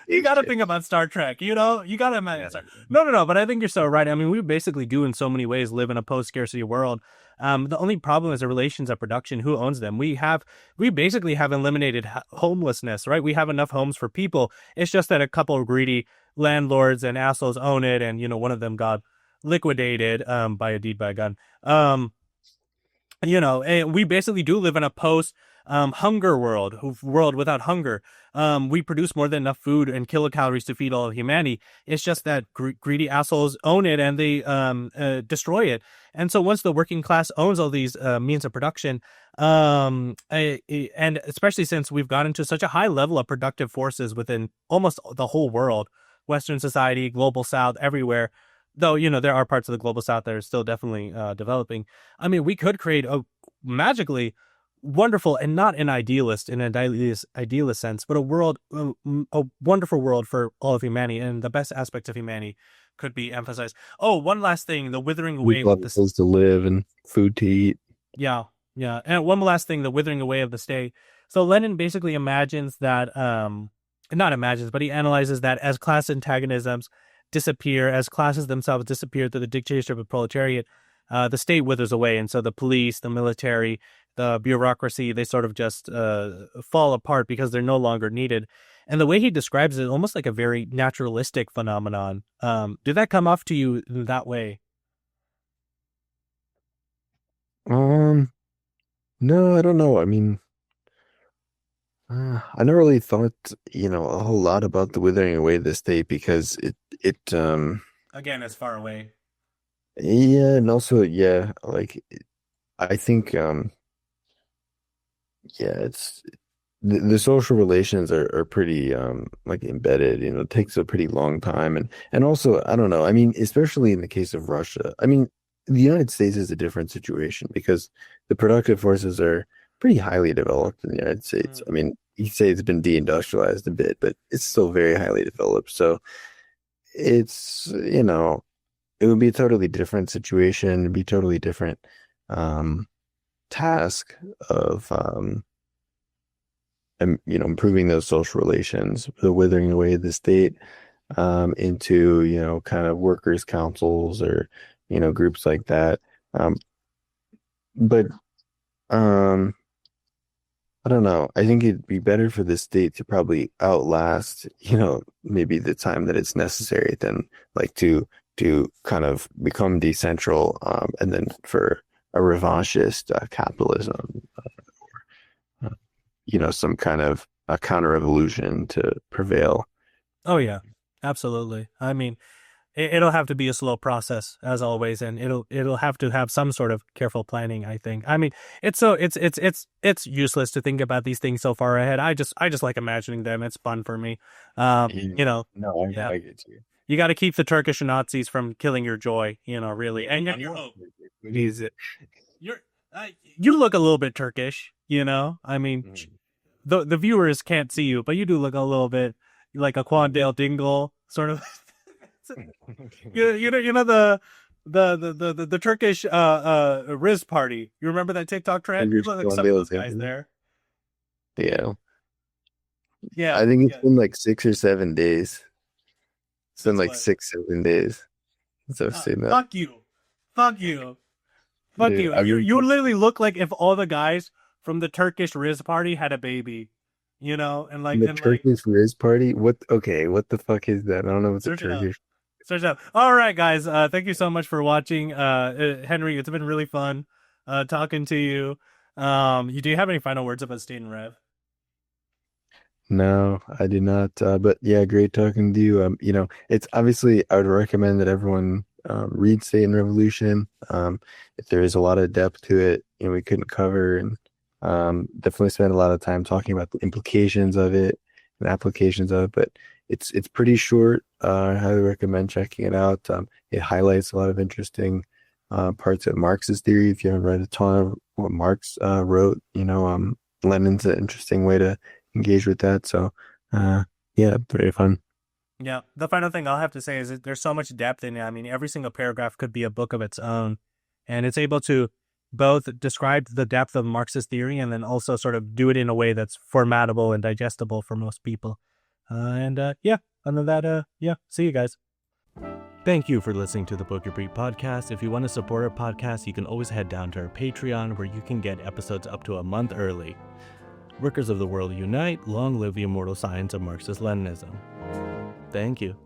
You got to spaceship. think about Star Trek. You got to imagine Yeah. Star. No. But I think you're so right. I mean, we basically do in so many ways live in a post-scarcity world. The only problem is the relations of production. Who owns them? We basically have eliminated homelessness, right? We have enough homes for people. It's just that a couple of greedy landlords and assholes own it, and one of them got liquidated by a deed by a gun. And we basically do live in a post hunger world without hunger. We produce more than enough food and kilocalories to feed all of humanity. It's just that greedy assholes own it, and they destroy it. And so once the working class owns all these means of production, and especially since we've gotten to such a high level of productive forces within almost the whole world, Western society, global South, everywhere, though there are parts of the global South that are still definitely developing. I mean, we could create a magically wonderful, and not an idealist sense, but a wonderful world for all of humanity, and the best aspects of humanity could be emphasized. Oh, one last thing: the withering away People with have this. places to live and food to eat. Yeah, and one last thing: the withering away of the state. So Lenin basically imagines that, not imagines, but he analyzes that as class antagonisms disappear, as classes themselves disappear through the dictatorship of proletariat, the state withers away. And so the police, the military, the bureaucracy, they sort of just fall apart because they're no longer needed. And the way he describes it, almost like a very naturalistic phenomenon. Did that come off to you in that way? Um, no, I don't know. I mean, I never really thought, a whole lot about the withering away of the state, because Again, it's far away. yeah, and also, yeah, like, I think, yeah, the social relations are pretty, like embedded, it takes a pretty long time. And also, I don't know, I mean, especially in the case of Russia, I mean, the United States is a different situation because the productive forces are pretty highly developed in the United States. I mean, you say it's been deindustrialized a bit, but it's still very highly developed. So it's, it would be a totally different situation, it'd be totally different um task of improving those social relations, the withering away of the state into, kind of workers' councils, or, groups like that. But um, I don't know. I think it'd be better for the state to probably outlast, maybe the time that it's necessary than like to to kind of become decentral, and then for a revanchist capitalism, some kind of a counter-revolution to prevail. Oh yeah, absolutely. I mean, it'll have to be a slow process as always, and it'll have to have some sort of careful planning, I think. I mean, it's useless to think about these things so far ahead. I just like imagining them. It's fun for me. No, Yeah. I get you. You got to keep the Turkish Nazis from killing your joy, really. And your hope. What is it? You're you look a little bit Turkish, I mean, the viewers can't see you, but you do look a little bit like a Quandale Dingle sort of. The Turkish Riz party. You remember that TikTok trend? You look like some of those guys there. Yeah. Yeah. I think it's been like 6 or 7 days. It's been like 6, 7 days. So I've seen that. Fuck you. Dude, You literally look like if all the guys from the Turkish Riz party had a baby. And like the Turkish Riz party? What the fuck is that? I don't know what the Turkish. Search it up. All right, guys. Thank you so much for watching. Henry, it's been really fun talking to you. Do you have any final words about State and Rev? No, I do not. But yeah, great talking to you. It's obviously I would recommend that everyone read State and Revolution. If there is a lot of depth to it, we couldn't cover, and definitely spend a lot of time talking about the implications of it and applications of it. But it's pretty short. I highly recommend checking it out. It highlights a lot of interesting parts of Marx's theory. If you haven't read a ton of what Marx wrote, Lenin's an interesting way to engage with that. So, yeah, very fun. Yeah. The final thing I'll have to say is that there's so much depth in it. I mean, every single paragraph could be a book of its own, and it's able to both describe the depth of Marxist theory and then also sort of do it in a way that's formatable and digestible for most people. Other than that, see you guys. Thank you for listening to the Pokepreet podcast. If you want to support our podcast, you can always head down to our Patreon, where you can get episodes up to a month early. Workers of the world unite. Long live the immortal science of Marxist-Leninism. Thank you.